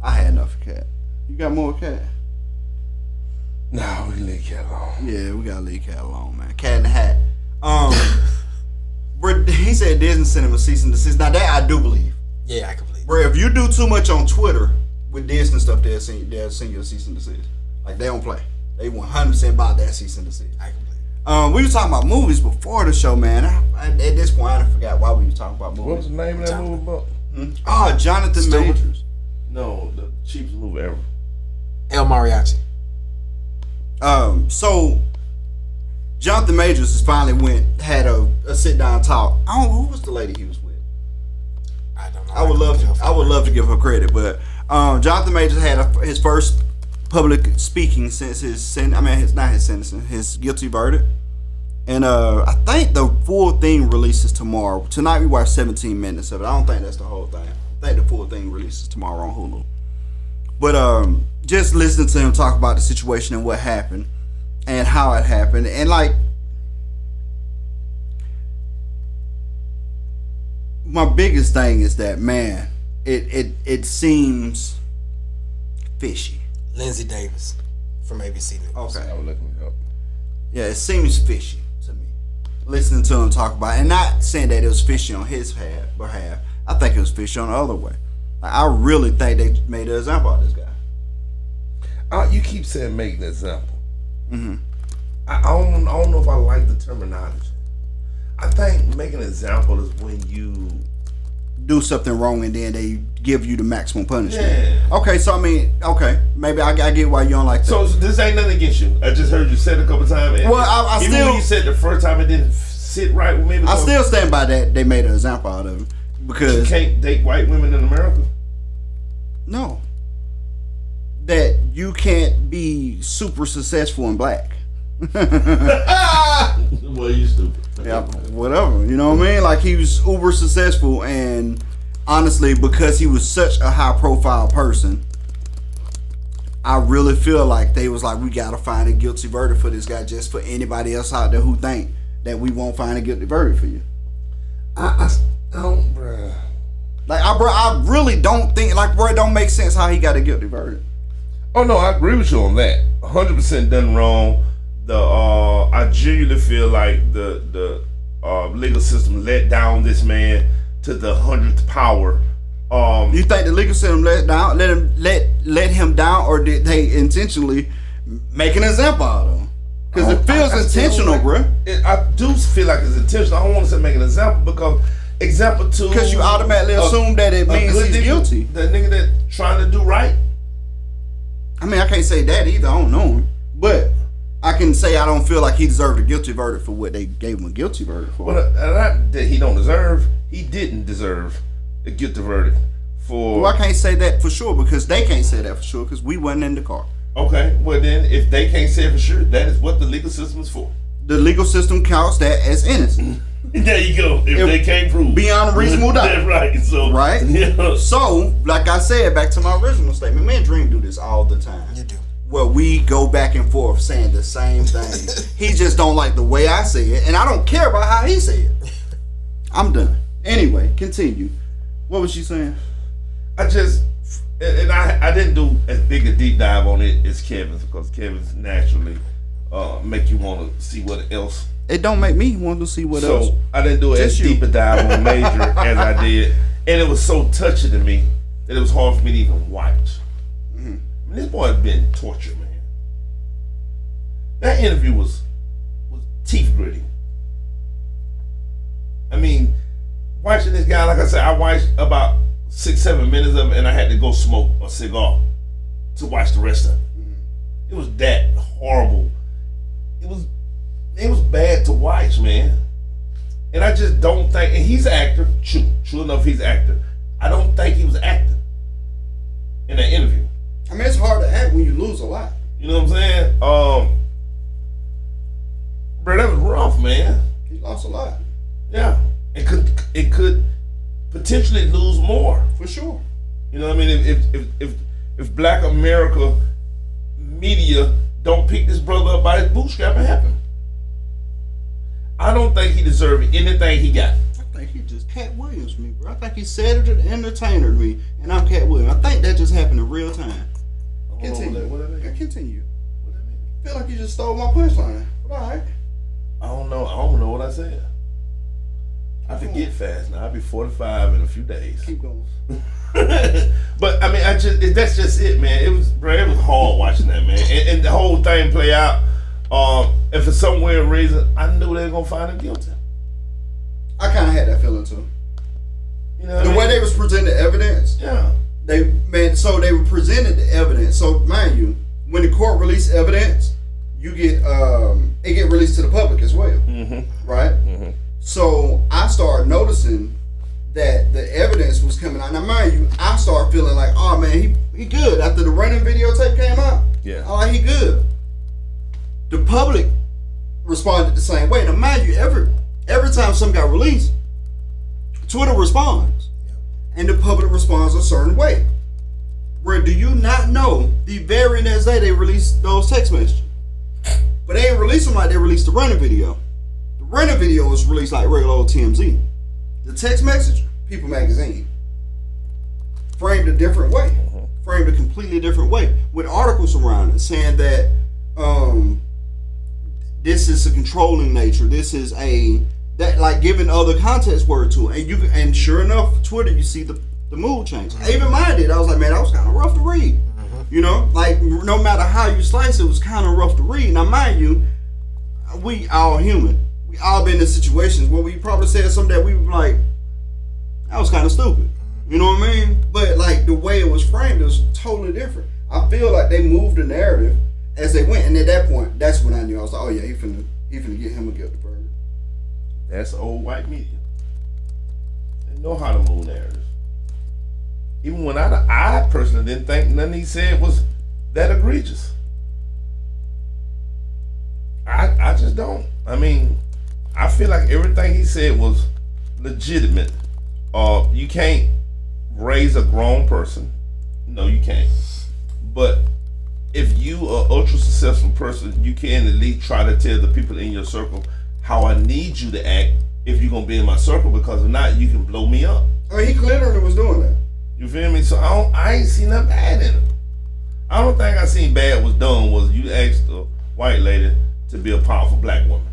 Speaker 1: I had enough of Cat. You got more Cat?
Speaker 2: No, we leave Cat alone.
Speaker 1: Yeah, we gotta leave Cat alone, man. Cat in the Hat. Bro, he said Disney sent him a cease and desist. Now that I do believe.
Speaker 3: Yeah, I can believe.
Speaker 1: Bro, if you do too much on Twitter with Disney stuff, they'll send you a cease and desist. Like, they don't play. They 100% about that cease and desist.
Speaker 3: I can believe.
Speaker 1: We were talking about movies before the show, man. At this point, I forgot why we were talking about movies.
Speaker 2: What was the name of that movie about?
Speaker 1: Oh, Jonathan Majors.
Speaker 2: No, the cheapest movie ever.
Speaker 3: El Mariachi.
Speaker 1: So Jonathan Majors has finally had a sit down talk. I don't know who was the lady he was with.
Speaker 3: I don't know.
Speaker 1: I would love to give her credit, but Jonathan Majors had his first public speaking since his sentencing, his guilty verdict. And I think the full thing releases tomorrow. Tonight we watched 17 minutes of it. I don't think that's the whole thing. I think the full thing releases tomorrow on Hulu. But just listening to him talk about the situation and what happened, and how it happened, and like my biggest thing is that, man, it seems fishy.
Speaker 3: Lindsay Davis from ABC News.
Speaker 1: Okay.
Speaker 2: I was looking it up.
Speaker 1: Yeah, it seems fishy to me. Listening to him talk about it, and not saying that it was fishy on his behalf. I think it was fishy on the other way. Like, I really think they made an example of this guy.
Speaker 2: You keep saying make an example.
Speaker 1: Mm-hmm.
Speaker 2: I don't know if I like the terminology. I think making an example is when you
Speaker 1: Do something wrong and then they give you the maximum punishment.
Speaker 2: Yeah.
Speaker 1: Okay, so I mean, maybe I get why you don't like that.
Speaker 2: So this ain't nothing against you. I just heard you say it a couple times. And
Speaker 1: Well, I
Speaker 2: even
Speaker 1: still-
Speaker 2: when you said the first time it didn't sit right with me.
Speaker 1: I
Speaker 2: because
Speaker 1: still stand by that they made an example out of him
Speaker 2: you
Speaker 1: because
Speaker 2: can't date white women in America.
Speaker 1: no, that you can't be super successful in black.
Speaker 2: Well, you stupid.
Speaker 1: Yeah, whatever. You know what I mean? Like, he was uber successful, and honestly, because he was such a high profile person, I really feel like they was like, we gotta find a guilty verdict for this guy, just for anybody else out there who think that we won't find a guilty verdict for you.
Speaker 2: I don't, bruh.
Speaker 1: Like, I really don't think, like, bro, it don't make sense how he got a guilty verdict.
Speaker 2: Oh no, I agree with you on that. 100% done wrong. I genuinely feel like the legal system let down this man to the 100th power.
Speaker 1: You think the legal system let him down, or did they intentionally make an example out of him? Because it feels intentional, bro.
Speaker 2: I do feel like it's intentional. I don't want to say make an example because example two.
Speaker 1: Because you automatically assume that it means he's guilty.
Speaker 2: The nigga that trying to do right.
Speaker 1: I mean, I can't say that either. I don't know him, but I can say I don't feel like he deserved a guilty verdict for what they gave him a guilty verdict for.
Speaker 2: Well, not that he don't deserve. He didn't deserve a guilty verdict for.
Speaker 1: Well, I can't say that for sure because they can't say that for sure because we wasn't in the car.
Speaker 2: Okay, well then, if they can't say it for sure, that is what the legal system is for.
Speaker 1: The legal system counts that as innocent.
Speaker 2: There you go. If they can't prove
Speaker 1: beyond a reasonable doubt.
Speaker 2: That's right. So
Speaker 1: Right?
Speaker 2: Yeah.
Speaker 1: So, like I said, back to my original statement, me and Dream do this all the time.
Speaker 3: You do.
Speaker 1: Where we go back and forth saying the same thing. He just don't like the way I say it, and I don't care about how he say it. I'm done. Anyway, continue. What was she saying?
Speaker 2: I didn't do as big a deep dive on it as Kevin's because Kevin's naturally make you want to see what else.
Speaker 1: It don't make me want to see what else.
Speaker 2: So I didn't do as deep a dive on Major as I did, and it was so touching to me that it was hard for me to even watch. I mean, this boy has been tortured, man. That interview was teeth gritting. I mean, watching this guy, like I said, I watched about 6-7 minutes of it, and I had to go smoke a cigar to watch the rest of it. It was that horrible. It was bad to watch, man. And I just don't think, and he's an actor, true enough, he's an actor. I don't think he was acting in that interview.
Speaker 1: I mean, it's hard to act when you lose a lot.
Speaker 2: You know what I'm saying? Bro, that was rough, man.
Speaker 1: He lost a lot.
Speaker 2: Yeah. It could potentially lose more.
Speaker 1: For sure.
Speaker 2: You know what I mean? If Black America media don't pick this brother up by his bootstrap, it happened. I don't think he deserved anything he got.
Speaker 1: I think he just Cat Williams me, bro. I think he Saturday the Entertainer me, and I'm Cat Williams. I think that just happened in real time. Continue.
Speaker 2: What that mean?
Speaker 1: Continue.
Speaker 2: What that mean?
Speaker 1: I feel like you just stole my punchline. But all right.
Speaker 2: I don't know what I said. I forget fast now. I'll be 45 in a few days.
Speaker 1: Keep going.
Speaker 2: But I mean, that's just it, man. It was hard watching that, man, and the whole thing play out. And for some weird reason, I knew they were gonna find him guilty.
Speaker 1: I kind of had that feeling too.
Speaker 2: You know what
Speaker 1: The
Speaker 2: I mean?
Speaker 1: way they was presenting evidence,
Speaker 2: Yeah.
Speaker 1: they were presented the evidence. So mind you, when the court released evidence, you get it get released to the public as well, right? So I started noticing that the evidence was coming out. Now mind you, I started feeling like, oh man, he good. After the running videotape came out,
Speaker 2: Yeah.
Speaker 1: oh, he good. The public responded the same way. Now mind you, every time something got released, Twitter responds, and the public responds a certain way. Where do you not know the very next day they released those text messages? But they ain't released them like they released the Running video. The Running video was released like regular old TMZ. The text message, People Magazine. Framed a different way. Framed a completely different way. With articles around it saying that this is a controlling nature. This is like giving other context word to it. And sure enough, Twitter, you see the mood change. I even mine did. I was like, man, that was kind of rough to read. You know, like no matter how you slice it, was kind of rough to read. Now, mind you, we all human. We all been in situations where we probably said something that we were like, that was kind of stupid. You know what I mean? But like the way it was framed, it was totally different. I feel like they moved the narrative as they went, and at that point, that's when I knew. I was like, oh yeah, he finna get him a guilty verdict.
Speaker 2: That's old white media. They know how to move narratives. Even when I personally didn't think nothing he said was that egregious. I just don't. I mean, I feel like everything he said was legitimate. You can't raise a grown person. No, you can't. But if you are an ultra successful person, you can at least try to tell the people in your circle how I need you to act if you're gonna be in my circle, because if not, you can blow me up.
Speaker 1: I mean, he literally was doing that.
Speaker 2: You feel me? So I ain't seen nothing bad in it. I don't think I seen bad was done was you asked a white lady to be a powerful black woman.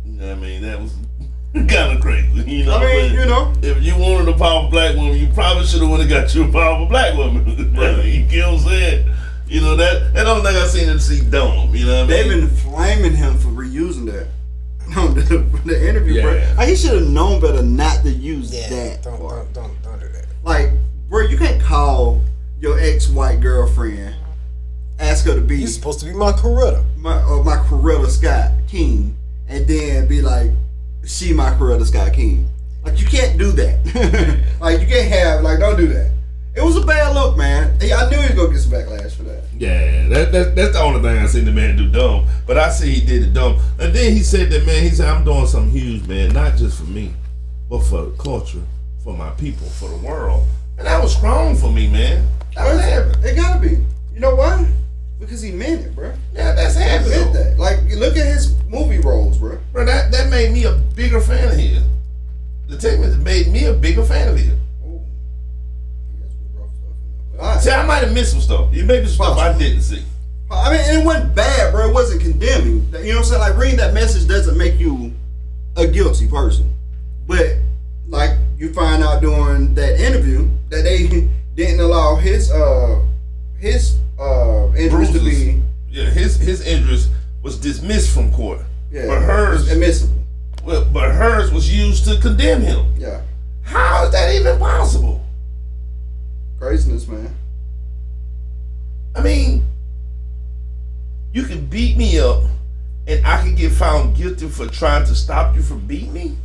Speaker 2: You know what I mean? That was kind of crazy. You know,
Speaker 1: I mean, you know,
Speaker 2: if you wanted a powerful black woman, you probably should have went and got you a powerful black woman. You get what I'm saying? You know, that don't think I seen him see dumb. You know what I mean?
Speaker 1: They've been flaming him for reusing that. The interview, bro. Like, he should have known better not to use that.
Speaker 3: Don't do that.
Speaker 1: Like, bro, you can't call your ex-white girlfriend, ask her to be.
Speaker 3: You're supposed to be my Coretta.
Speaker 1: My Coretta Scott King, and then be like, she my Coretta Scott King. Like, you can't do that. Like, you can't have, like, don't do that. It was a bad look, man. I knew he was gonna get some backlash for that.
Speaker 2: Yeah, that's the only thing I seen the man do dumb. But I see he did it dumb. And then he said that, man, he said, I'm doing something huge, man, not just for me, but for the culture, for my people, for the world. And that was strong for me, man. That was heavy.
Speaker 1: It gotta be. You know why? Because he meant it, bro.
Speaker 2: Yeah, that's heavy.
Speaker 1: He meant that. Like, look at his movie roles, bro.
Speaker 2: Bro, that made me a bigger fan of his. The text made me a bigger fan of his. See, I might have missed some stuff. You maybe some stuff I didn't see.
Speaker 1: I mean, and it wasn't bad, bro. It wasn't condemning. You know what I'm saying? Like, reading that message doesn't make you a guilty person. But, like, you find out during that interview that they didn't allow his injuries to be.
Speaker 2: Yeah, his injuries was dismissed from court.
Speaker 1: Yeah,
Speaker 2: but hers
Speaker 1: admissible.
Speaker 2: Well, but hers was used to condemn him.
Speaker 1: Yeah.
Speaker 2: How is that even possible?
Speaker 1: Craziness, man.
Speaker 2: I mean, you can beat me up and I can get found guilty for trying to stop you from beating me?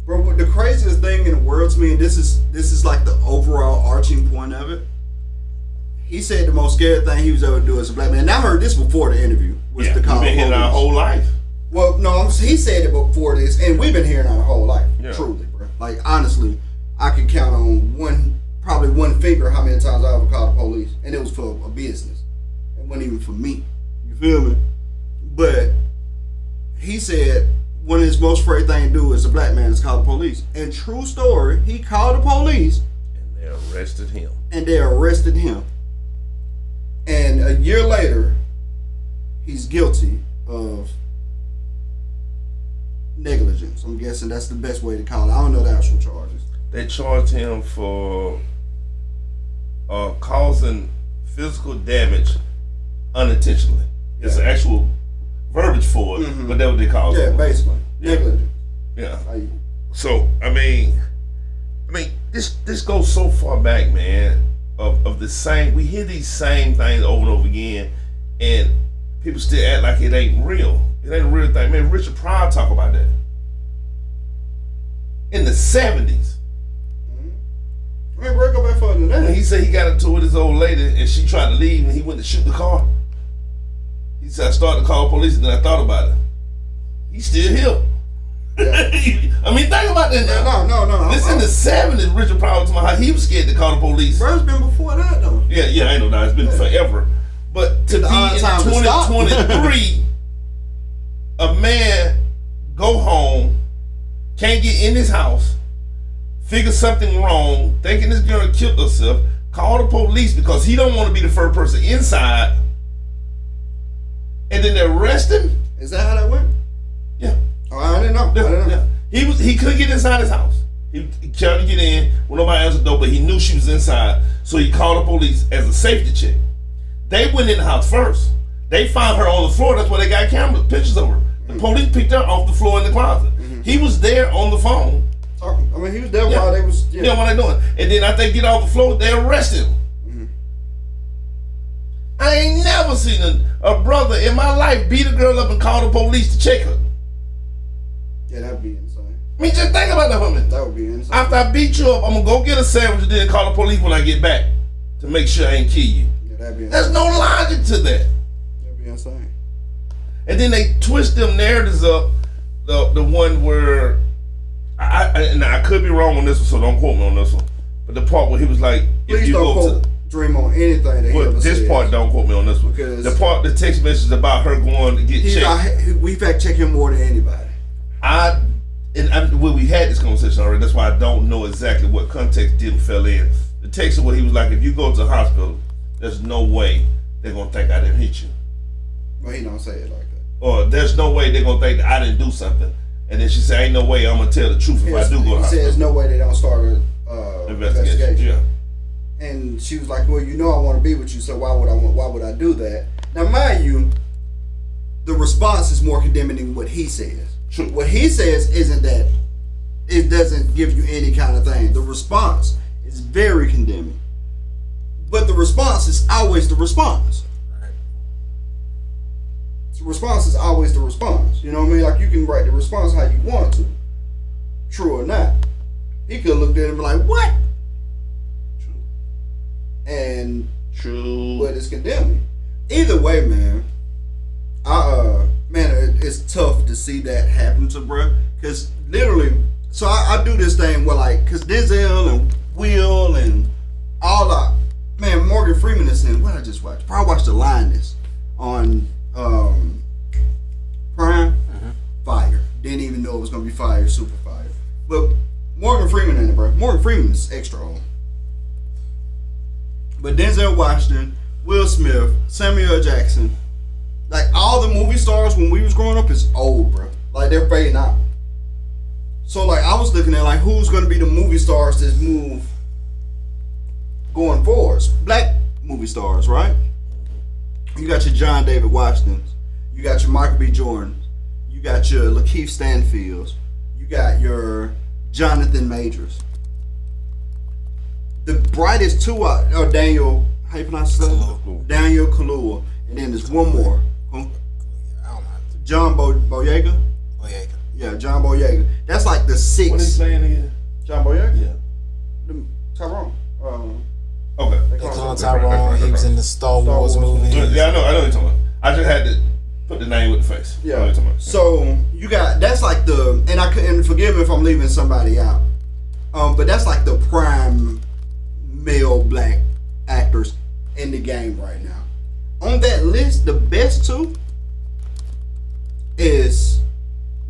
Speaker 1: Bro, the craziest thing in the world to me, and this is like the overall arching point of it, he said the most scary thing he was ever do as a black man. And I heard this before the interview. Was the call.
Speaker 2: We've been hearing our whole life.
Speaker 1: Well, no, he said it before this, and we've been hearing our whole life.
Speaker 2: Yeah.
Speaker 1: Truly, bro. Like, honestly, I can count on probably one finger how many times I ever called the police, and it was for a business. It wasn't even for me. You feel me? But he said one of his most afraid thing to do as a black man is call the police. And true story, he called the police.
Speaker 2: And they arrested him.
Speaker 1: And a year later, he's guilty of negligence. I'm guessing that's the best way to call it. I don't know the actual charges.
Speaker 2: They charged him for causing physical damage unintentionally. Yeah. It's an actual verbiage for it, but that's what they call it.
Speaker 1: Yeah, basically.
Speaker 2: Yeah.
Speaker 1: Negligence.
Speaker 2: Yeah. So, I mean, this goes so far back, man, of the same, we hear these same things over and over again, and people still act like it ain't real. It ain't a real thing. Man, Richard Pryor talk about that. In the 70s.
Speaker 1: I mean, bro, go back further than that.
Speaker 2: When he said he got into it with his old lady and she tried to leave and he went to shoot the car. He said, I started to call the police and then I thought about it. He's still here. Yeah. I mean, think about that now.
Speaker 1: No.
Speaker 2: This in the 70s, Richard Pryor was talking about how he was scared to call the police.
Speaker 1: Bro, it's been before that, though.
Speaker 2: Yeah, I know that. It's been forever. But to be in 2023, a man go home, can't get in his house, figure something wrong, thinking this girl killed herself, call the police because he don't want to be the first person inside, and then they arrest him.
Speaker 1: Is that how that went?
Speaker 2: Yeah.
Speaker 1: Oh, I didn't know.
Speaker 2: Yeah. He couldn't get inside his house. He tried to get in when nobody answered the door, but he knew she was inside, so he called the police as a safety check. They went in the house first. They found her on the floor. That's where they got camera pictures of her. The police picked her off the floor in the closet. He was there on the phone.
Speaker 1: I mean, he was there while they was.
Speaker 2: Yeah, what they doing? And then after they get off the floor, they arrest him. I ain't never seen a brother in my life beat a girl up and call the police to check her.
Speaker 1: Yeah, that'd be insane.
Speaker 2: I mean, just think about that for a minute.
Speaker 1: That would be insane.
Speaker 2: After I beat you up, I'm gonna go get a sandwich and then call the police when I get back to make sure I ain't kill you.
Speaker 1: Yeah, that'd be insane.
Speaker 2: There's no logic to that.
Speaker 1: That'd be insane.
Speaker 2: And then they twist them narratives up. The one where I could be wrong on this one, so don't quote me on this one. But the part where he was like,
Speaker 1: please don't quote Dream on anything that he ever
Speaker 2: this
Speaker 1: says.
Speaker 2: part, don't quote me on this one.
Speaker 1: Because
Speaker 2: the part, the text message about her going to get checked.
Speaker 1: We fact check him more than anybody.
Speaker 2: We had this conversation already. That's why I don't know exactly what context didn't fill in. The text where he was like, if you go to the hospital, there's no way they're gonna think I didn't hit you.
Speaker 1: Well, he don't say it like that.
Speaker 2: Or there's no way they're gonna think that I didn't do something. And then she said, ain't no way I'm gonna tell the truth if I do go to the hospital.
Speaker 1: He said there's no way they don't start an investigation.
Speaker 2: Yeah.
Speaker 1: And she was like, well, you know I want to be with you, so why would I do that? Now, mind you, the response is more condemning than what he says.
Speaker 2: True.
Speaker 1: What he says isn't that it doesn't give you any kind of thing. The response is very condemning. But the response is always the response. The response is always the response. You know what I mean? Like, you can write the response how you want to. True or not. He could have looked at him and be like, what? And but it's condemning. Either way, man, it's tough to see that happen to bruh. Cause literally, so I do this thing where like, cause Denzel and Will and all that, man, Morgan Freeman is in, what I just watched? Probably watched The Lioness on Prime. Fire. Didn't even know it was gonna be fire, super fire. But Morgan Freeman in it, bro. Morgan Freeman is extra on. But Denzel Washington, Will Smith, Samuel L. Jackson, like all the movie stars when we was growing up is old, bro. Like they're fading out. So like I was looking at like who's gonna be the movie stars that move going forward. Black movie stars, right? You got your John David Washingtons, you got your Michael B. Jordan, you got your Lakeith Stanfields, you got your Jonathan Majors. The brightest two are Daniel, how you pronounce his name? Daniel Kaluuya. And then there's one more. John Boyega?
Speaker 3: Boyega.
Speaker 1: Yeah, John Boyega. That's like the six.
Speaker 2: What is he playing again?
Speaker 1: John Boyega?
Speaker 2: Yeah.
Speaker 1: Tyrone.
Speaker 2: Okay.
Speaker 3: They call him Tyrone. He was in the Star Wars movie.
Speaker 2: Yeah, I know what you're talking about. I just had to put the name with the face.
Speaker 1: Yeah. So you got, that's like the, and forgive me if I'm leaving somebody out. But that's like the prime male black actors in the game right now. On that list, the best two is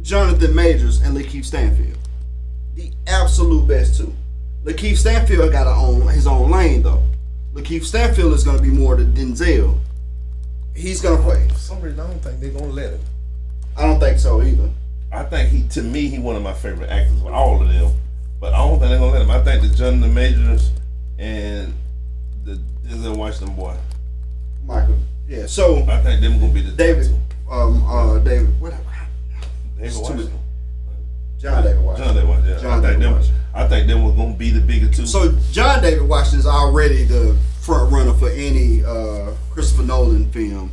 Speaker 1: Jonathan Majors and Lakeith Stanfield. The absolute best two. Lakeith Stanfield got his own lane though. Lakeith Stanfield is going to be more than Denzel. He's going to play.
Speaker 2: For some reason, I don't think they're going to let him.
Speaker 1: I don't think so either.
Speaker 2: I think to me, he one of my favorite actors with all of them. But I don't think they're going to let him. I think the Jonathan Majors and the Denzel Washington boy.
Speaker 1: Michael. Yeah, so
Speaker 2: I think them gonna be the
Speaker 1: David
Speaker 2: two.
Speaker 1: David whatever.
Speaker 2: David Washington.
Speaker 1: John David Washington.
Speaker 2: John David Washington. Yeah.
Speaker 1: John David Washington.
Speaker 2: I think them were gonna be the bigger two.
Speaker 1: So John David Washington is already the front runner for any Christopher Nolan film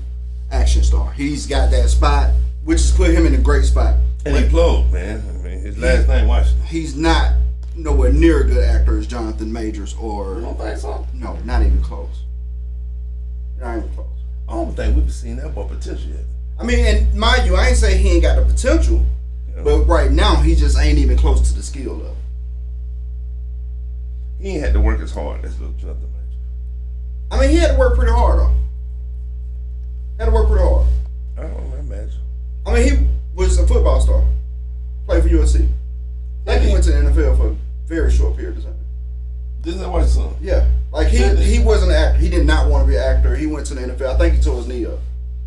Speaker 1: action star. He's got that spot, which has put him in a great spot.
Speaker 2: And he plugged, man. I mean, his last name Washington.
Speaker 1: He's not nowhere near a good actor as Jonathan Majors or.
Speaker 2: You don't think so?
Speaker 1: No, not even close. Not even close.
Speaker 2: I don't think we've seen that boy potential yet.
Speaker 1: I mean, and mind you, I ain't say he ain't got the potential, but right now he just ain't even close to the skill level.
Speaker 2: He ain't had to work as hard as little Jonathan Majors.
Speaker 1: I mean, he had to work pretty hard though. Had to work pretty hard.
Speaker 2: I don't imagine.
Speaker 1: I mean, he was a football star. Played for USC. Like he went to the NFL for a very short period of time.
Speaker 2: Isn't that what's son?
Speaker 1: Yeah. Like he wasn't an actor. He did not want to be an actor. He went to the NFL. I think he tore his knee up.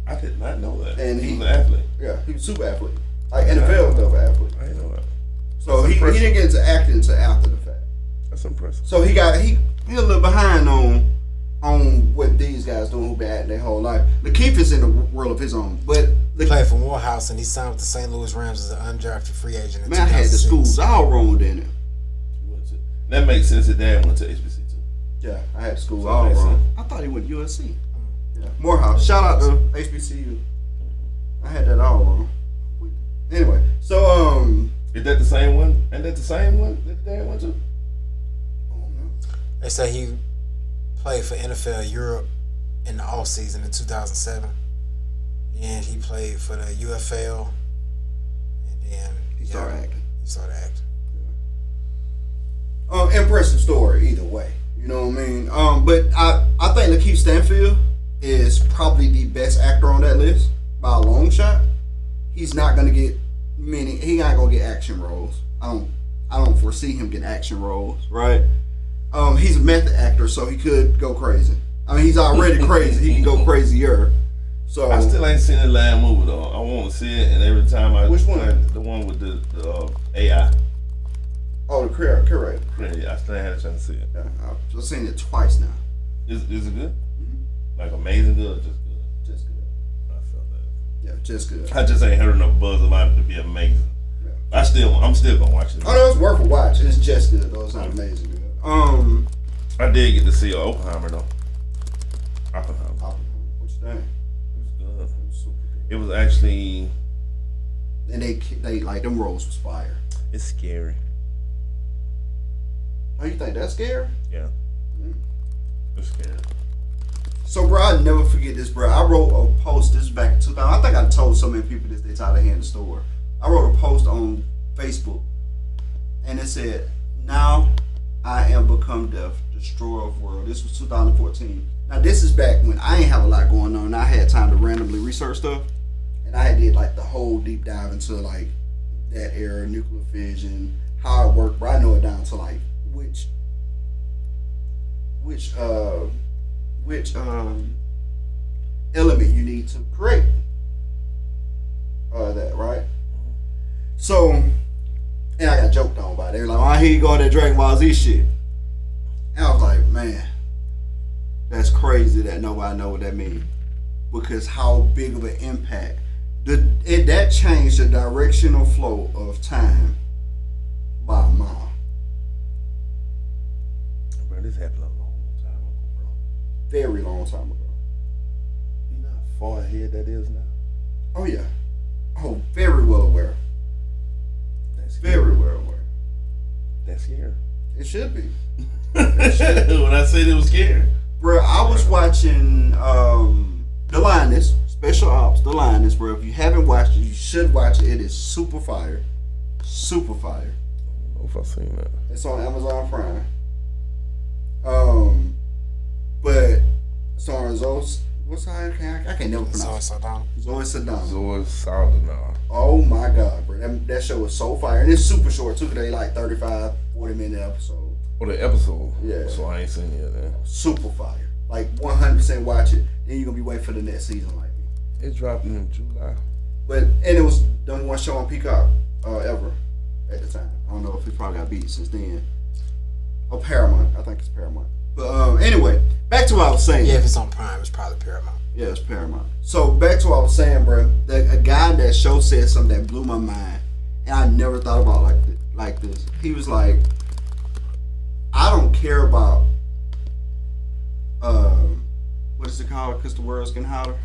Speaker 2: I did not know that.
Speaker 1: And
Speaker 2: he was an athlete.
Speaker 1: Yeah, he was a super athlete. Like NFL level athlete.
Speaker 2: I didn't know that.
Speaker 1: So he didn't get into acting until after the fact.
Speaker 2: That's impressive.
Speaker 1: So he a little behind on what these guys doing who been acting their whole life. Lakeith is in a world of his own. But
Speaker 3: he played for Morehouse and he signed with the St. Louis Rams as an undrafted free agent in 2006.
Speaker 1: Man, I had the schools all wrong in it.
Speaker 2: That makes sense. His dad went to HBC too.
Speaker 1: Yeah, I had the schools all wrong. I thought he went to USC. Yeah. Morehouse. Shout out to HBCU. I had that all wrong. Anyway, so
Speaker 2: is that the same one? Ain't that the same one that the dad went to?
Speaker 1: I don't know.
Speaker 3: They say he played for NFL Europe in the off season in 2007. And he played for the UFL. And then
Speaker 1: he started acting. Impressive story either way. You know what I mean? But I think Lakeith Stanfield is probably the best actor on that list by a long shot. He's not gonna get he not gonna get action roles. I don't foresee him getting action roles, right? He's a method actor, so he could go crazy. I mean, he's already crazy. He can go crazier. So
Speaker 2: I still ain't seen the last movie though. I want to see it, and every time
Speaker 1: which one?
Speaker 2: The one with the AI.
Speaker 1: Oh, the curator.
Speaker 2: Yeah, I still ain't had a chance to see it.
Speaker 1: Yeah, I've just seen it twice now.
Speaker 2: Is it good?
Speaker 1: Mm-hmm.
Speaker 2: Like amazing good, or just good?
Speaker 1: Just good.
Speaker 2: I felt that.
Speaker 1: Yeah, just good.
Speaker 2: I just ain't heard enough buzz about it to be amazing. Yeah. I'm still gonna watch it.
Speaker 1: Oh no, it's worth a watch. It's just good though. It's not amazing good.
Speaker 2: I did get to see Oppenheimer though. Oppenheimer.
Speaker 1: What you think?
Speaker 2: It was good.
Speaker 1: It was super good.
Speaker 2: It was actually.
Speaker 1: And they like them roles was fire.
Speaker 2: It's scary.
Speaker 1: Oh, you think that's scary?
Speaker 2: Yeah. It's scary.
Speaker 1: So, bro, I'll never forget this, bro. I wrote a post, this was back in 2000. I think I told so many people this, they tired of hearing the story. I wrote a post on Facebook, and it said, "Now I am become death, destroyer of world." This was 2014. Now, this is back when I ain't have a lot going on, and I had time to randomly research stuff. And I did, like, the whole deep dive into, like, that era, nuclear fission, how it worked, bro. I know it down to, like, which element you need to create that, right? So, and I got joked on by it. They were like, "Oh, here you go, that Dragon Ball Z shit." And I was like, man, that's crazy that nobody know what that means. Because how big of an impact. That changed the directional flow of time by a mile.
Speaker 2: Bro, this happened a long time ago, bro.
Speaker 1: Very long time ago.
Speaker 2: You know how far ahead that is now?
Speaker 1: Oh, yeah. Oh, very well aware.
Speaker 2: That's
Speaker 1: very well aware.
Speaker 2: That's scary.
Speaker 1: It should be.
Speaker 2: When I said it was scary.
Speaker 1: Bro, I was watching The Lioness, Special Ops, The Lioness, bro. If you haven't watched it, you should watch it. It is super fire. Super fire.
Speaker 2: I don't know if I've seen that.
Speaker 1: It's on Amazon Prime. But starring Zoe, what's her name? I can't never pronounce it. Zoe Saldana. Oh my God, bro. That show was so fire. And it's super short too, because they like 35, 40-minute episode.
Speaker 2: Oh, the episode?
Speaker 1: Yeah.
Speaker 2: So I ain't seen it yet, then.
Speaker 1: Super fire. Like 100% watch it. Then you're going to be waiting for the next season like me.
Speaker 2: It dropped in July.
Speaker 1: And it was the one show on Peacock ever at the time. I don't know if it probably got beat since then. Oh, Paramount. I think it's Paramount. But anyway, back to what I was saying.
Speaker 3: Yeah, if it's on Prime, it's probably Paramount.
Speaker 1: Yeah, it's Paramount. So back to what I was saying, bro. A guy in that show said something that blew my mind, and I never thought about like this. He was like, "I don't care about what is it called? Because the world's getting hotter.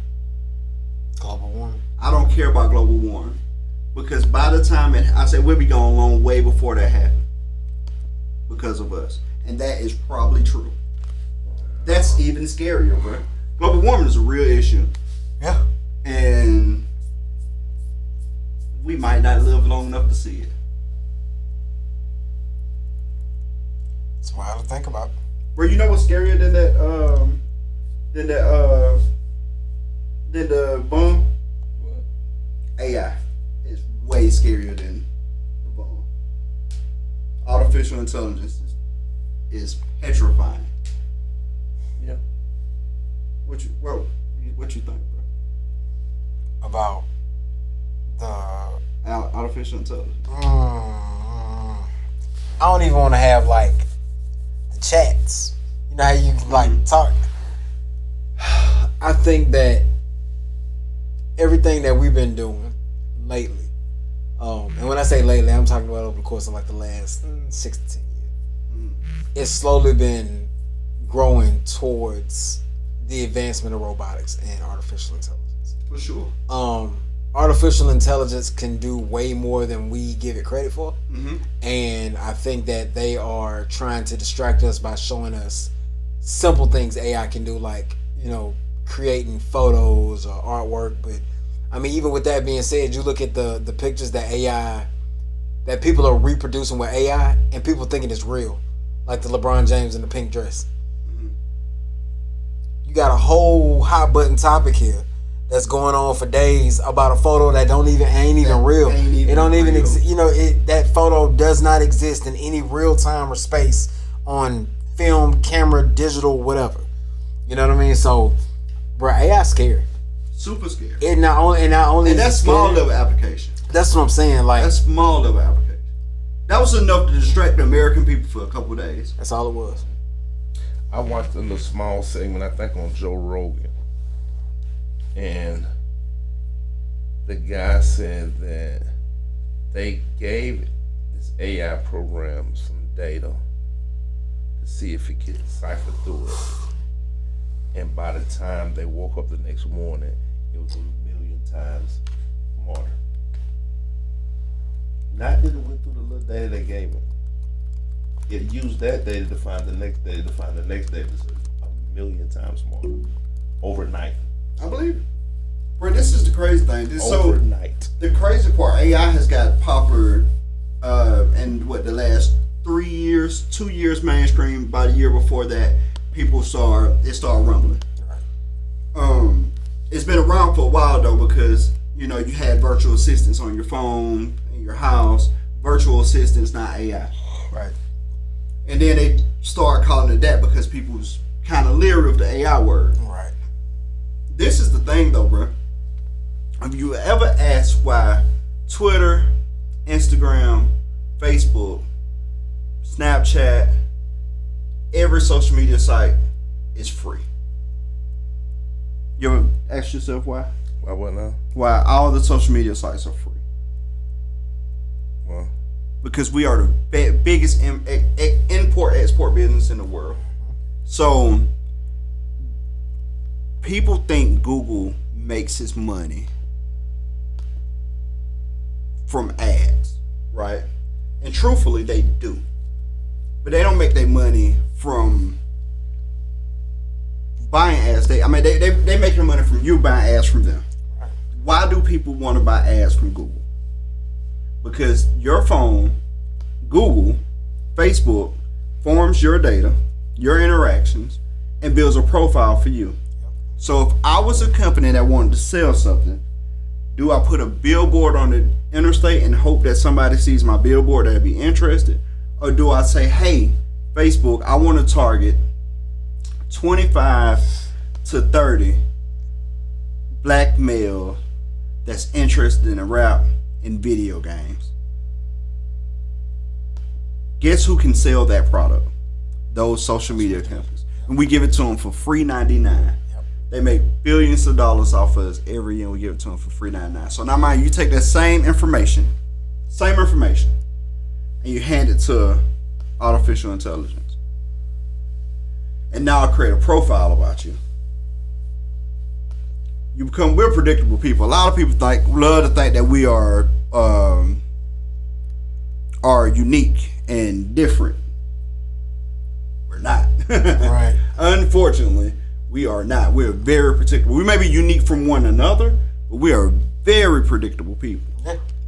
Speaker 3: Global warming.
Speaker 1: I don't care about global warming because by the time I said we'll be going long way before that happened because of us." And that is probably true. That's even scarier, bro. Global warming is a real issue.
Speaker 3: Yeah.
Speaker 1: And we might not live long enough to see it.
Speaker 3: It's wild to think about.
Speaker 1: than the bomb?
Speaker 2: What?
Speaker 1: AI is way scarier than the bomb. Artificial intelligence is petrifying.
Speaker 2: Yeah.
Speaker 1: What you think, bro?
Speaker 3: About the
Speaker 1: Artificial intelligence.
Speaker 3: I don't even want to have like the chats. You know how you like talk. I think that everything that we've been doing lately, and when I say lately, I'm talking about over the course of like the last 6 to 10 years, it's slowly been growing towards the advancement of robotics and artificial intelligence.
Speaker 1: For sure.
Speaker 3: Artificial intelligence can do way more than we give it credit for.
Speaker 1: Mm-hmm.
Speaker 3: And I think that they are trying to distract us by showing us simple things AI can do, like, you know, creating photos or artwork. But I mean, even with that being said, you look at the pictures that people are reproducing with AI, and people thinking it's real, like the LeBron James in the pink dress.
Speaker 1: Mm-hmm.
Speaker 3: You got a whole hot button topic here that's going on for days about a photo that ain't even real. It don't even exist. You know, that photo does not exist in any real time or space on film, camera, digital, whatever. You know what I mean? So, bro, AI scary.
Speaker 1: Super scary.
Speaker 3: And that's
Speaker 1: small level application.
Speaker 3: That's what I'm saying. Like,
Speaker 1: that's small level application. That was enough to distract the American people for a couple of days.
Speaker 3: That's all it was.
Speaker 2: I watched a little small segment, I think, on Joe Rogan. And the guy said that they gave this AI program some data to see if it could cipher through it. And by the time they woke up the next morning, it was 1,000,000 times smarter. Not that it went through the little data they gave it. It used that data to find the next data, to find the next data. So 1,000,000 times smarter overnight.
Speaker 1: I believe it. Bro, this is the crazy thing.
Speaker 2: Overnight.
Speaker 1: The crazy part, AI has got popular in the last 3 years, 2 years mainstream. About a year before that, it started rumbling. It's been around for a while though, because you know you had virtual assistants on your phone in your house. Virtual assistants, not AI.
Speaker 3: Right.
Speaker 1: And then they started calling it that because people was kind of leery of the AI word.
Speaker 3: Right.
Speaker 1: This is the thing though, bro. Have you ever asked why Twitter, Instagram, Facebook, Snapchat, every social media site is free? You ever asked yourself why?
Speaker 2: Why what now?
Speaker 1: Why all the social media sites are free?
Speaker 2: Well,
Speaker 1: because we are the biggest import-export business in the world. So people think Google makes its money from ads, right? And truthfully, they do. But they don't make their money from buying ads. They make their money from you buying ads from them. Why do people want to buy ads from Google? Because your phone, Google, Facebook, forms your data, your interactions, and builds a profile for you. So if I was a company that wanted to sell something, do I put a billboard on the interstate and hope that somebody sees my billboard that'd be interested? Or do I say, hey, Facebook, I want to target 25 to 30 black males that's interested in rap and video games. Guess who can sell that product? Those social media companies. And we give it to them for free $99. They make billions of dollars off of us every year. We give it to them for free $99. So now, mind you, take that same information, and you hand it to artificial intelligence. And now I create a profile about you. We're predictable people. A lot of people love to think that we are unique and different. We're not.
Speaker 3: Right.
Speaker 1: Unfortunately, we are not. We're very predictable. We may be unique from one another, but we are very predictable people.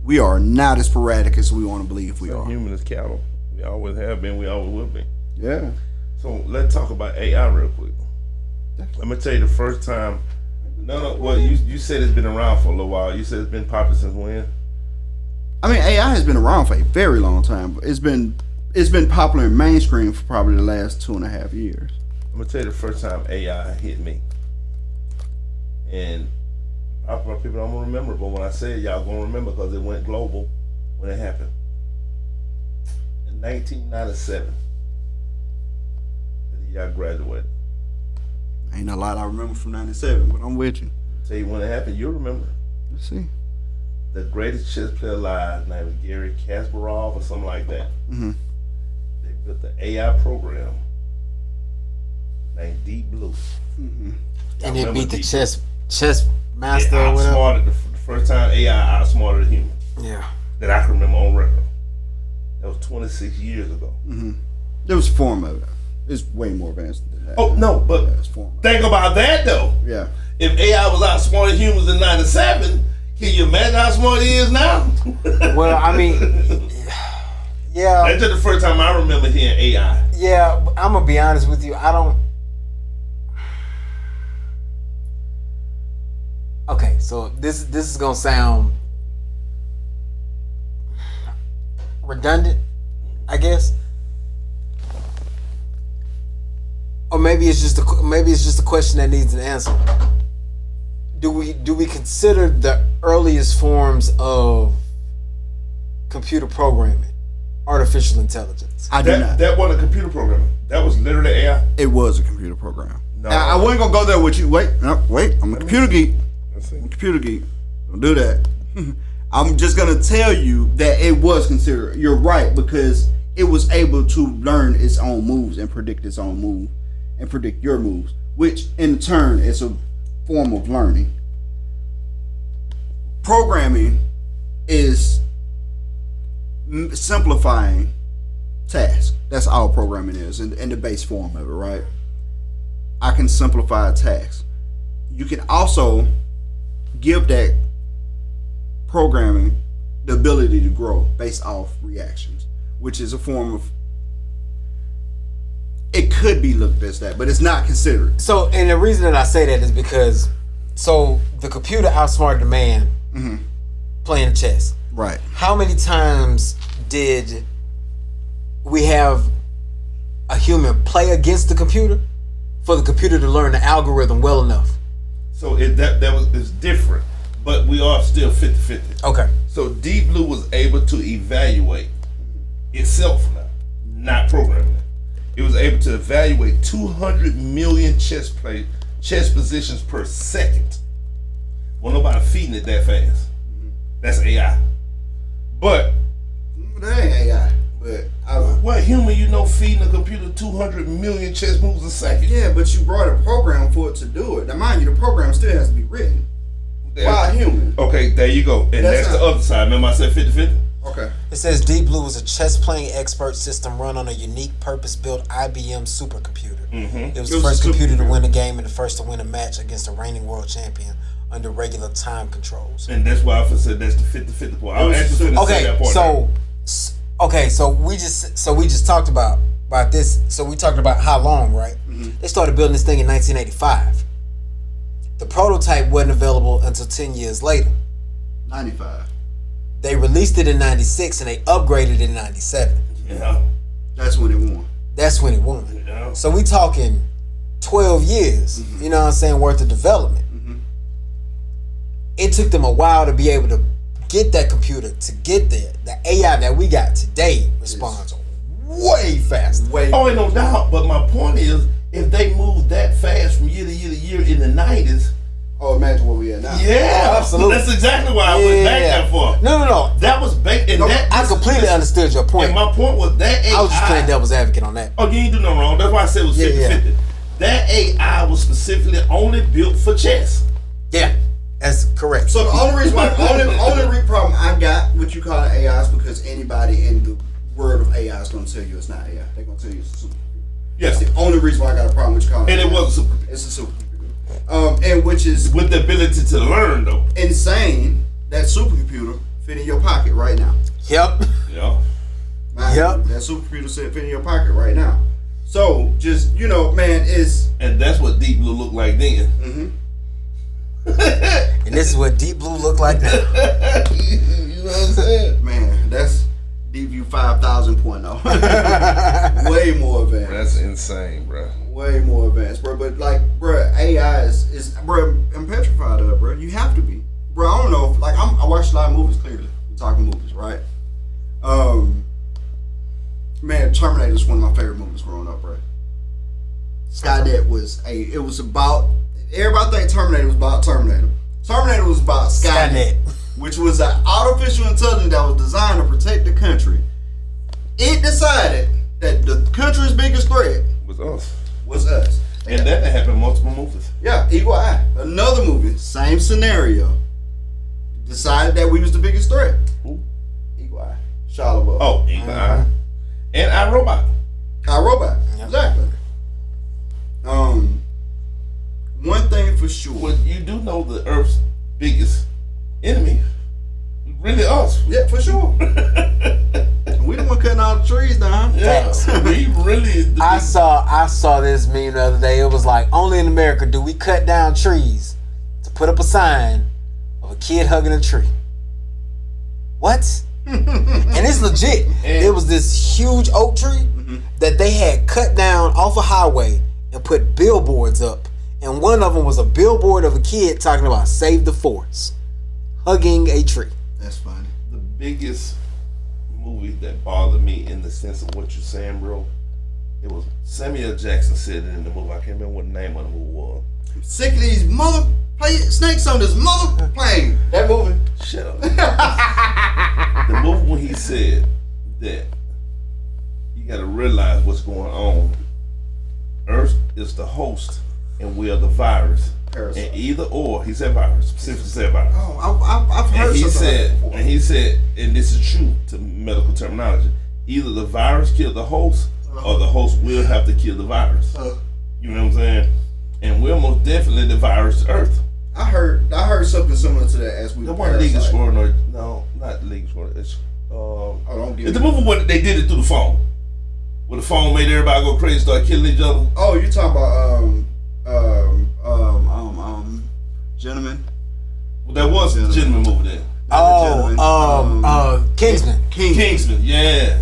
Speaker 1: We are not as sporadic as we want to believe we are.
Speaker 2: Human as cattle. We always have been. We always will be.
Speaker 1: Yeah.
Speaker 2: So let's talk about AI real quick. Let me tell you the first time No. Well, you said it's been around for a little while. You said it's been popular since when?
Speaker 1: I mean, AI has been around for a very long time. But it's been popular in mainstream for probably the last 2.5 years.
Speaker 2: I'm gonna tell you the first time AI hit me, and people don't gonna remember, but when I say it, y'all gonna remember because it went global when it happened in 1997. The year I graduated.
Speaker 1: Ain't a lot I remember from '97, but I'm with you.
Speaker 2: Tell you when it happened, you'll remember.
Speaker 1: Let's see.
Speaker 2: The greatest chess player alive, named Gary Kasparov or something like that.
Speaker 1: Mm-hmm.
Speaker 2: They built the AI program named Deep Blue.
Speaker 1: Mm-hmm.
Speaker 3: And it beat the chess
Speaker 2: It
Speaker 3: master or whatever.
Speaker 2: outsmarted the first time AI outsmarted a human.
Speaker 3: Yeah.
Speaker 2: That I can remember on record. That was 26 years ago.
Speaker 1: Mm-hmm. There was a form of it. It's way more advanced than that.
Speaker 2: Oh no, but
Speaker 1: it's form.
Speaker 2: think about that though.
Speaker 1: Yeah.
Speaker 2: If AI was outsmarting humans in '97, can you imagine how smart he is now?
Speaker 3: Well, I mean, yeah.
Speaker 2: That's just the first time I remember hearing AI.
Speaker 3: Yeah, I'm gonna be honest with you. I don't. Okay, so this is gonna sound redundant, I guess, or maybe it's just a question that needs an answer. Do we consider the earliest forms of computer programming artificial intelligence?
Speaker 1: I do not.
Speaker 2: That wasn't a computer programming. That was literally AI.
Speaker 1: It was a computer program.
Speaker 2: No.
Speaker 1: I wasn't gonna go there with you. Wait. I'm a computer geek. I'm a computer geek. Don't do that. I'm just gonna tell you that it was considered. You're right, because it was able to learn its own moves and predict its own move and predict your moves, which in turn is a form of learning. Programming is simplifying tasks. That's all programming is, in the base form of it, right? I can simplify a task. You can also give that programming the ability to grow based off reactions, which is a form of, it could be looked as that, but it's not considered.
Speaker 3: So, and the reason that I say that is because, so the computer outsmarted the man playing chess.
Speaker 1: Right.
Speaker 3: How many times did we have a human play against the computer for the computer to learn the algorithm well enough?
Speaker 2: So it's different, but we are still 50-50.
Speaker 3: Okay.
Speaker 2: So Deep Blue was able to evaluate itself now, not programming it. It was able to evaluate 200 million chess positions per second. Well, nobody feeding it that fast. That's AI. But
Speaker 1: That ain't AI. But
Speaker 2: what human feeding a computer 200 million chess moves a second?
Speaker 1: yeah, but you brought a program for it to do it. Now, mind you, the program still has to be written by a human.
Speaker 2: Okay, there you go. And that's the other side. Remember I said 50-50?
Speaker 1: Okay.
Speaker 3: It says Deep Blue is a chess-playing expert system run on a unique purpose-built IBM supercomputer. It was the first computer to win a game and the first to win a match against a reigning world champion under regular time controls.
Speaker 2: And that's why I said that's the 50-50 part. I was actually going to say that part.
Speaker 3: So we just talked about this. So we talked about how long, right? They started building this thing in 1985. The prototype wasn't available until 10 years later.
Speaker 1: 95.
Speaker 3: They released it in 96 and they upgraded it in 97.
Speaker 2: Yeah.
Speaker 1: That's when it won.
Speaker 3: That's when it won.
Speaker 2: Yeah.
Speaker 3: So we talking 12 years, you know what I'm saying, worth of development. It took them a while to be able to get that computer to get there. The AI that we got today responds way faster.
Speaker 2: Oh, ain't no doubt. But my point is, if they moved that fast from year to year to year in the 90s,
Speaker 1: oh, imagine what we are now.
Speaker 2: yeah,
Speaker 3: Oh, absolutely.
Speaker 2: That's exactly why I went back that far.
Speaker 3: No.
Speaker 2: That was baked. And
Speaker 3: I completely understood your point.
Speaker 2: And my point was that AI.
Speaker 3: I was just playing devil's advocate on that.
Speaker 2: Oh, you ain't do nothing wrong. That's why I said it was 50-50. That AI was specifically only built for chess.
Speaker 3: Yeah, that's correct.
Speaker 1: So the only reason why, only problem I got what you call AI is because anybody in the world of AI is going to tell you it's not AI. They're going to tell you it's a supercomputer.
Speaker 2: Yeah.
Speaker 1: That's the only reason why I got a problem with you calling it.
Speaker 2: And it
Speaker 1: AI.
Speaker 2: was a supercomputer.
Speaker 1: It's a supercomputer. And which is
Speaker 2: With the ability to learn, though.
Speaker 1: insane. That supercomputer fit in your pocket right now.
Speaker 3: Yep.
Speaker 2: Yeah.
Speaker 1: That supercomputer fit in your pocket right now. So just man, it's
Speaker 2: And that's what Deep Blue looked like then.
Speaker 3: And this is what Deep Blue look like now.
Speaker 2: You know what I'm saying?
Speaker 1: Man, that's Deep View 5000.0. Way more advanced.
Speaker 2: That's insane, bro.
Speaker 1: Way more advanced, bro. But like, bro, AI is bro. I'm petrified of it, bro. You have to be, bro. I don't know. If, like, I watched a lot of movies. Clearly, we're talking movies, right? Man, Terminator is one of my favorite movies growing up, bro. Skynet was it was about. Everybody think Terminator was about Terminator. Terminator was about Skynet, which was an artificial intelligence that was designed to protect the country. It decided that the country's biggest threat
Speaker 2: Was us.
Speaker 1: And
Speaker 2: that happened in multiple movies.
Speaker 1: Yeah, Eagle Eye. Another movie, same scenario. Decided that we was the biggest threat.
Speaker 2: Who?
Speaker 1: Eagle Eye. Shia LaBeouf.
Speaker 2: Oh, Eagle Eye. And iRobot.
Speaker 1: iRobot. Yep. Exactly. One thing for sure.
Speaker 2: Well, you do know the Earth's biggest enemy. Really us.
Speaker 1: Yeah, for sure. We the one cutting all the trees down.
Speaker 2: Yeah. We really.
Speaker 3: I saw this meme the other day. It was like, only in America do we cut down trees to put up a sign of a kid hugging a tree. What? And it's legit.
Speaker 2: And
Speaker 3: it was this huge oak tree that they had cut down off a highway and put billboards up. And one of them was a billboard of a kid talking about save the forest, hugging a tree.
Speaker 1: That's funny.
Speaker 2: The biggest movie that bothered me in the sense of what you're saying, bro, it was Samuel Jackson said it in the movie. I can't remember what the name of the movie was.
Speaker 1: I'm sick of these snakes on this mother plane. That movie.
Speaker 2: Shut up. The movie when he said that you got to realize what's going on. Earth is the host and we are the virus.
Speaker 1: Parasite.
Speaker 2: And either or, he said virus, specifically said virus.
Speaker 1: Oh, I've heard
Speaker 2: And he
Speaker 1: something
Speaker 2: said,
Speaker 1: like that before.
Speaker 2: and he said, and this is true to medical terminology, either the virus killed the host or the host will have to kill the virus. You know what I'm saying? And we're most definitely the virus to Earth.
Speaker 1: I heard something similar to that as we
Speaker 2: The
Speaker 1: were
Speaker 2: one League of
Speaker 1: Parasite.
Speaker 2: Scoring, or no, not League of Scoring. It's
Speaker 1: don't give
Speaker 2: it's
Speaker 1: me-
Speaker 2: the movie where they did it through the phone. Where the phone made everybody go crazy, start killing each other.
Speaker 1: Oh, you talking about Gentleman?
Speaker 2: Well, that was a gentleman movie then.
Speaker 3: Kingsman.
Speaker 2: Kingsman, yeah.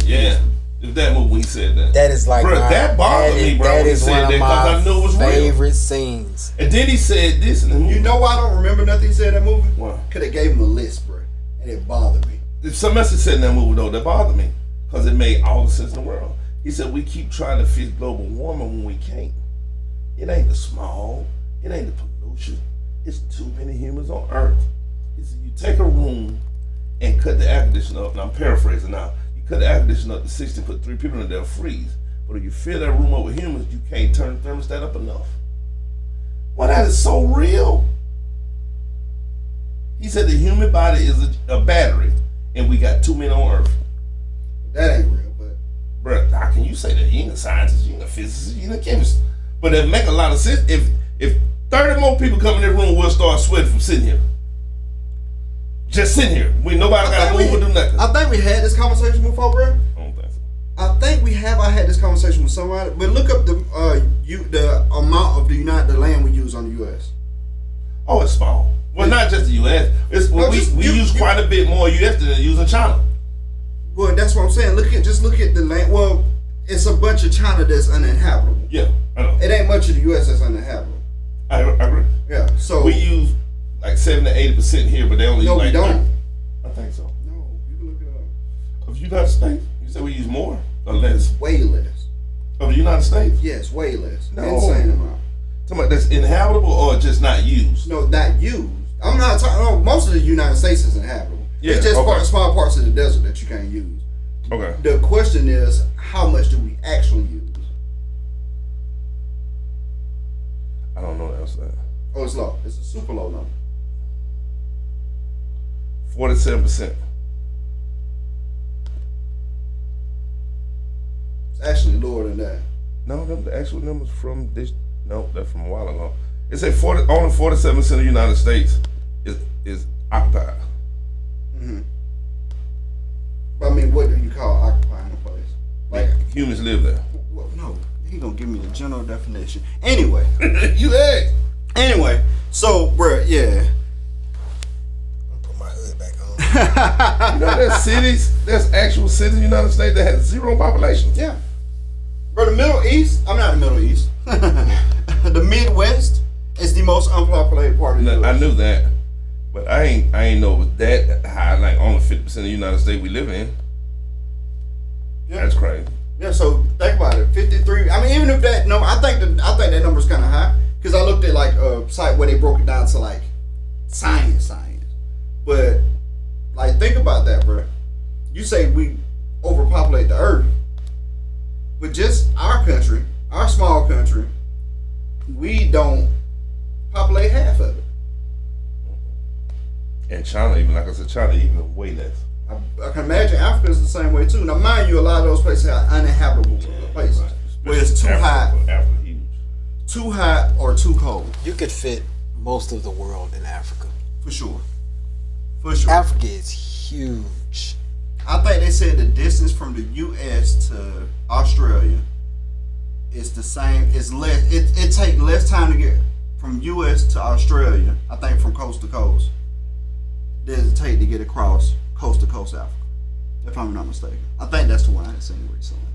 Speaker 2: It was that movie when he said that.
Speaker 3: That is like
Speaker 2: Bruh, that bothered me, bro,
Speaker 3: That
Speaker 2: when he
Speaker 3: is
Speaker 2: said
Speaker 3: one
Speaker 2: that,
Speaker 3: of
Speaker 2: 'cause I
Speaker 3: my
Speaker 2: knew it was real.
Speaker 3: favorite scenes.
Speaker 2: And then he said this in the movie.
Speaker 1: You know why I don't remember nothing he said in that movie?
Speaker 2: Why?
Speaker 1: Because they gave him a list, bro, and it bothered me.
Speaker 2: If something else he said in that movie though, that bothered me. Because it made all the sense in the world. He said we keep trying to fix global warming when we can't. It ain't the smog, it ain't the pollution. It's too many humans on Earth. He said you take a room and cut the air conditioner up, and I'm paraphrasing now. You cut the air conditioner up to 60, put 3 people in there, freeze. But if you fill that room up with humans, you can't turn the thermostat up enough. Well, that is so real. He said the human body is a battery, and we got too many on Earth.
Speaker 1: That ain't real, but
Speaker 2: Bruh, how can you say that? You ain't a scientist, you ain't a physicist, you ain't a chemist. But it make a lot of sense. If 30 more people come in this room, we'll start sweating from sitting here. Just sitting here. Nobody got to move or do nothing.
Speaker 1: I think we had this conversation before, bro.
Speaker 2: I don't think so.
Speaker 1: I think we have. I had this conversation with somebody, but look up the amount of the land we use on the U.S.
Speaker 2: Oh, it's small. Well, not just the U.S. We use quite a bit more U.S. than they use in China.
Speaker 1: Well, that's what I'm saying. Look at the land. Well, it's a bunch of China that's uninhabitable.
Speaker 2: Yeah, I know.
Speaker 1: It ain't much of the U.S. that's uninhabitable.
Speaker 2: I agree.
Speaker 1: Yeah. So
Speaker 2: We use like 70 to 80% here, but they only
Speaker 1: no,
Speaker 2: use like
Speaker 1: we don't.
Speaker 2: I think so.
Speaker 1: No, you can look it up.
Speaker 2: Of the United States, you said we use more or less?
Speaker 1: Way less.
Speaker 2: Of the United States?
Speaker 1: Yes, way less.
Speaker 2: No.
Speaker 1: Insane amount.
Speaker 2: Talking about that's inhabitable or just not used?
Speaker 1: No, not used. I'm not talking. No, most of the United States is inhabitable.
Speaker 2: Yeah,
Speaker 1: It's just
Speaker 2: okay.
Speaker 1: small parts of the desert that you can't use.
Speaker 2: Okay.
Speaker 1: The question is, how much do we actually use?
Speaker 2: I don't know the answer to that.
Speaker 1: Oh, it's low. It's a super low number.
Speaker 2: 47%.
Speaker 1: It's actually lower than that.
Speaker 2: No, the actual numbers from this. No, that's from a while ago. It said only 47% of the United States is occupied.
Speaker 1: Mm-hmm. But I mean, what do you call occupying a place? Like,
Speaker 2: Humans live there.
Speaker 1: well, no, he gonna give me the general definition. Anyway,
Speaker 2: You asked.
Speaker 1: Anyway, So, bro, yeah.
Speaker 3: Put my hood back on.
Speaker 2: You know, there's actual cities in the United States that have 0 population.
Speaker 1: Yeah. Bro, the Middle East, I'm not the Middle East. The Midwest is the most unpopulated part of the US.
Speaker 2: I knew that, but I ain't know it was that high. Like only 50% of the United States we live in. Yeah. That's crazy.
Speaker 1: Yeah, so think about it. 53. I mean, even if that number, I think that number's kind of high because I looked at like a site where they broke it down to like science. But like, think about that, bro. You say we overpopulate the earth, but just our country, our small country, we don't populate half of it.
Speaker 2: And China, even like I said, China even way less.
Speaker 1: I can imagine Africa's the same way too. Now, mind you, a lot of those places are uninhabitable places,
Speaker 2: right.
Speaker 1: where it's too hot,
Speaker 2: Africa huge.
Speaker 1: too hot or too cold.
Speaker 3: You could fit most of the world in Africa.
Speaker 1: For sure. For sure.
Speaker 3: Africa is huge.
Speaker 1: I think they said the distance from the U.S. to Australia is the same. It's less. It takes less time to get from U.S. to Australia. I think from coast to coast. Than it take to get across coast to coast Africa, if I'm not mistaken. I think that's the one I had seen recently,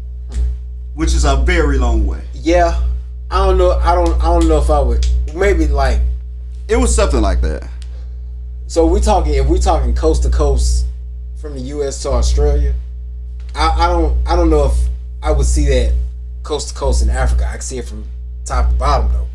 Speaker 1: which is a very long way.
Speaker 3: Yeah, I don't know. I don't know if I would. Maybe like
Speaker 1: it was something like that.
Speaker 3: So if we talking coast to coast from the U.S. to Australia, I don't know if I would see that coast to coast in Africa. I can see it from top to bottom though.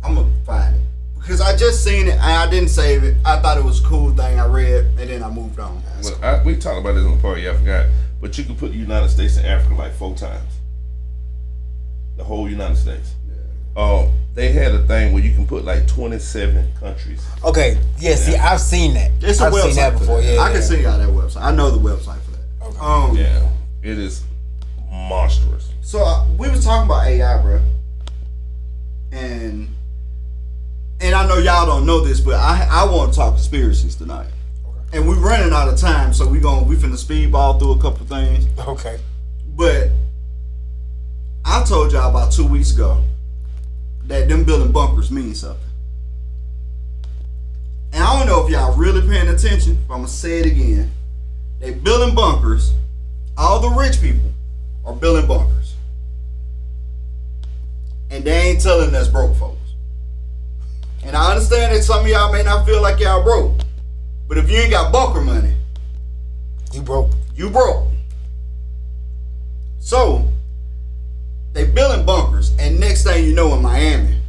Speaker 1: I'm gonna find it. Because I just seen it and I didn't save it. I thought it was a cool thing I read and then I moved on.
Speaker 2: Well, we talked about this on the party, I forgot. But you could put the United States and Africa like 4 times. The whole United States. Yeah. They had a thing where you can put like 27 countries.
Speaker 3: Okay, yeah, see, I've seen that. I've seen that before, yeah.
Speaker 1: I can see y'all that website. I know the website for that.
Speaker 3: Okay.
Speaker 2: Yeah, it is monstrous.
Speaker 1: So we was talking about AI, bro. And I know y'all don't know this, but I want to talk conspiracies tonight. Okay. And we're running out of time, so we finna speedball through a couple things.
Speaker 3: Okay.
Speaker 1: But I told y'all about 2 weeks ago that them building bunkers mean something. And I don't know if y'all really paying attention, but I'm gonna say it again. They building bunkers. All the rich people are building bunkers. And they ain't telling us broke folks. And I understand that some of y'all may not feel like y'all broke. But if you ain't got bunker money,
Speaker 3: you broke.
Speaker 1: You broke. So, they building bunkers, and next thing you know in Miami.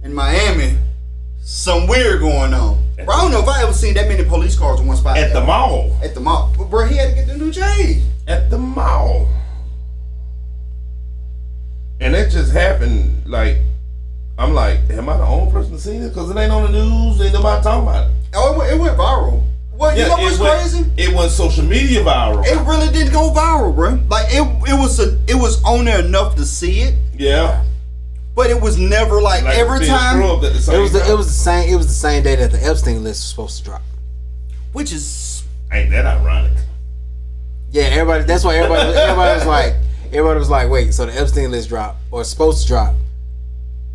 Speaker 1: In Miami, some weird going on. Bro, I don't know if I ever seen that many police cars in one spot.
Speaker 2: At the mall.
Speaker 1: At the mall. But bro, he had to get the new J's.
Speaker 2: At the mall. And it just happened, like, I'm like, am I the only person to see this? Because it ain't on the news, ain't nobody talking about it.
Speaker 1: Oh, it went viral. Well, you know what's crazy?
Speaker 2: It went social media viral.
Speaker 1: It really did go viral, bro. Like, it was on there enough to see it.
Speaker 2: Yeah.
Speaker 1: But it was never like every time.
Speaker 3: It was the same day that the Epstein list was supposed to drop.
Speaker 1: Which is
Speaker 2: ain't that ironic?
Speaker 3: Yeah, everybody. That's why everybody was like, wait, so the Epstein list dropped or it's supposed to drop,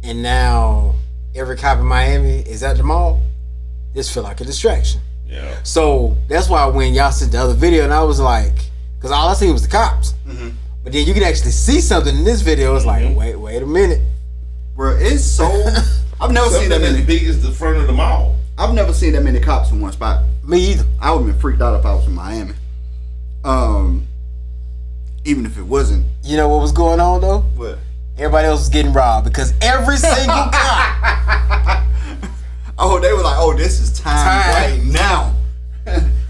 Speaker 3: and now every cop in Miami is at the mall. This feel like a distraction.
Speaker 2: Yeah.
Speaker 3: So that's why when y'all sent the other video, and I was like, because all I seen was the cops.
Speaker 1: Mm-hmm.
Speaker 3: But then you can actually see something in this video. It's like, wait a minute.
Speaker 1: Bro, it's so. I've never seen that many.
Speaker 2: As big as the front of the mall.
Speaker 1: I've never seen that many cops in one spot.
Speaker 3: Me either.
Speaker 1: I would have been freaked out if I was in Miami. Even if it wasn't.
Speaker 3: You know what was going on though?
Speaker 1: What?
Speaker 3: Everybody else was getting robbed because every single cop.
Speaker 1: Oh, they were like, oh, this is time right now.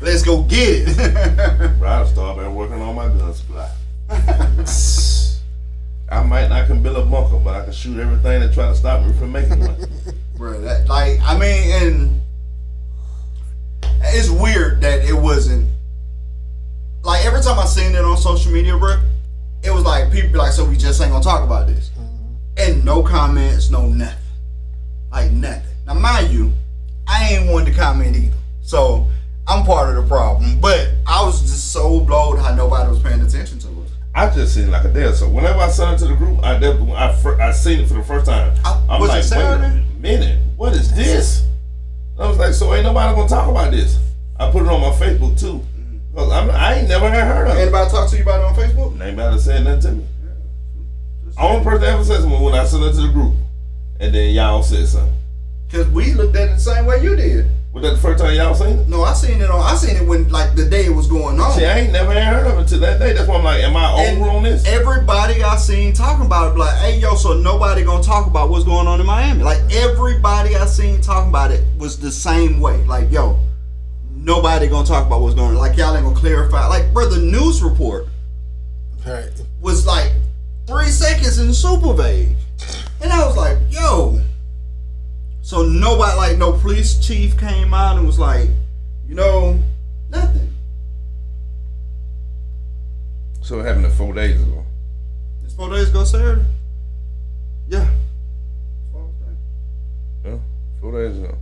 Speaker 1: Let's go get it.
Speaker 2: Bro, I started working on my gun supply. I might not can build a bunker, but I can shoot everything that try to stop me from making one.
Speaker 1: Bro, and it's weird that it wasn't. Like, every time I seen it on social media, bro, it was like, people be like, so we just ain't gonna talk about this. Mm-hmm. And no comments, no nothing. Like, nothing. Now, mind you, I ain't one to comment either. So, I'm part of the problem. But I was just so blowed how nobody was paying attention to it.
Speaker 2: I just seen it like a day or so. Whenever I sent it to the group, I seen it for the first time. I'm
Speaker 1: was
Speaker 2: like,
Speaker 1: it Saturday?
Speaker 2: wait a minute, what is this? I was like, so ain't nobody gonna talk about this. I put it on my Facebook too. Cause I ain't never heard of it.
Speaker 1: Anybody talk to you about it on Facebook?
Speaker 2: Anybody said nothing to me. Only person that ever said something when I sent it to the group, and then y'all said something.
Speaker 1: Cause we looked at it the same way you did.
Speaker 2: Was that the first time y'all seen it?
Speaker 1: No, I seen it when like the day it was going on.
Speaker 2: See, I ain't never heard of it till that day. That's why I'm like, am I over on this?
Speaker 1: Everybody I seen talking about it, like, hey yo, so nobody gonna talk about what's going on in Miami. Like everybody I seen talking about it was the same way. Like, yo, nobody gonna talk about what's going on. Like y'all ain't gonna clarify. Like, bro, the news report was like 3 seconds in super vague. And I was like, yo. So nobody, like no police chief came out and was like, nothing.
Speaker 2: So it happened 4 days ago.
Speaker 1: It's 4 days ago, Saturday? Yeah.
Speaker 2: 4 days ago.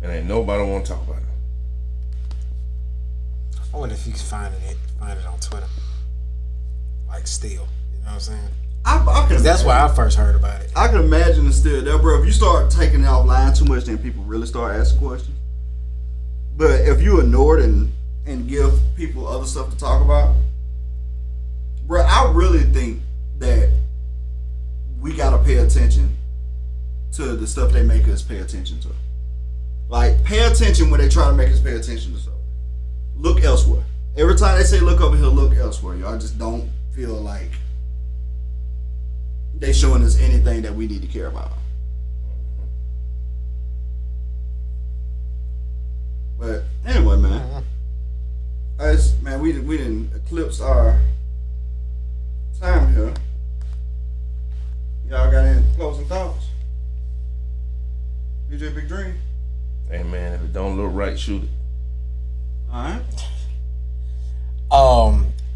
Speaker 2: And ain't nobody want to talk about it.
Speaker 3: I wonder if you can find it on Twitter. Like still. You know what I'm saying?
Speaker 1: I can
Speaker 3: that's why I first heard about it.
Speaker 1: I can imagine it's still there, bro. If you start taking it offline too much, then people really start asking questions. But if you ignore it and give people other stuff to talk about, bro, I really think that we gotta pay attention to the stuff they make us pay attention to. Like, pay attention when they try to make us pay attention to stuff. Look elsewhere. Every time they say look over here, look elsewhere. Y'all just don't feel like they showing us anything that we need to care about. But anyway, man, we didn't eclipse our time here. Y'all got any closing thoughts? DJ Big Dream.
Speaker 2: Hey man, if it don't look right, shoot it.
Speaker 1: All right.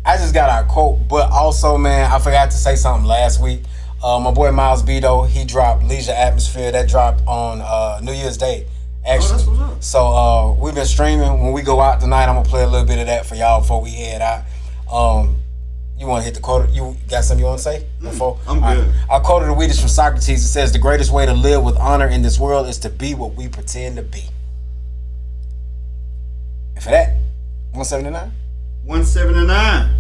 Speaker 3: I just got our quote, but also, man, I forgot to say something last week. My boy Miles Beto, he dropped Leisure Atmosphere. That dropped on New Year's Day, actually.
Speaker 1: Oh, that's what's up.
Speaker 3: So we've been streaming. When we go out tonight, I'm gonna play a little bit of that for y'all before we head out. You want to hit the quote? You got something you want to say before?
Speaker 1: I'm good.
Speaker 3: Right. Our quote of the week is from Socrates. It says, "The greatest way to live with honor in this world is to be what we pretend to be." And for that, 179.
Speaker 1: 179.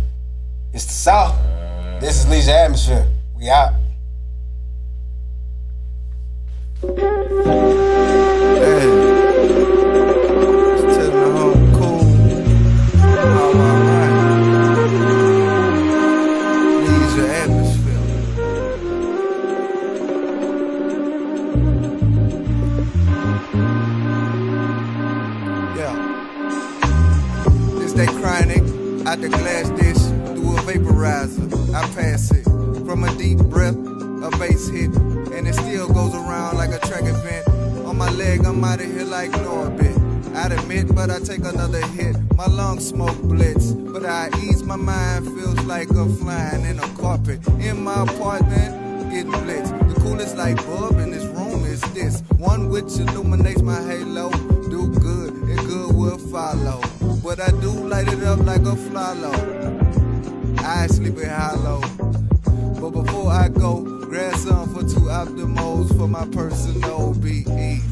Speaker 3: It's the South. This is Leisure Atmosphere. We out.
Speaker 4: Out the glass dish, through a vaporizer, I pass it. From a deep breath, a bass hit, and it still goes around like a track event. On my leg, I'm out of here like Norbit. I'd admit, but I take another hit. My lungs smoke blitz, but I ease my mind. Feels like a flying in a carpet. In my apartment, getting blitzed. The coolest light bulb in this room is this. One which illuminates my halo. Do good, and good will follow. But I do light it up like a fly low. I sleep it hollow. But before I go, grab some for 2 optimals for my personal BEs.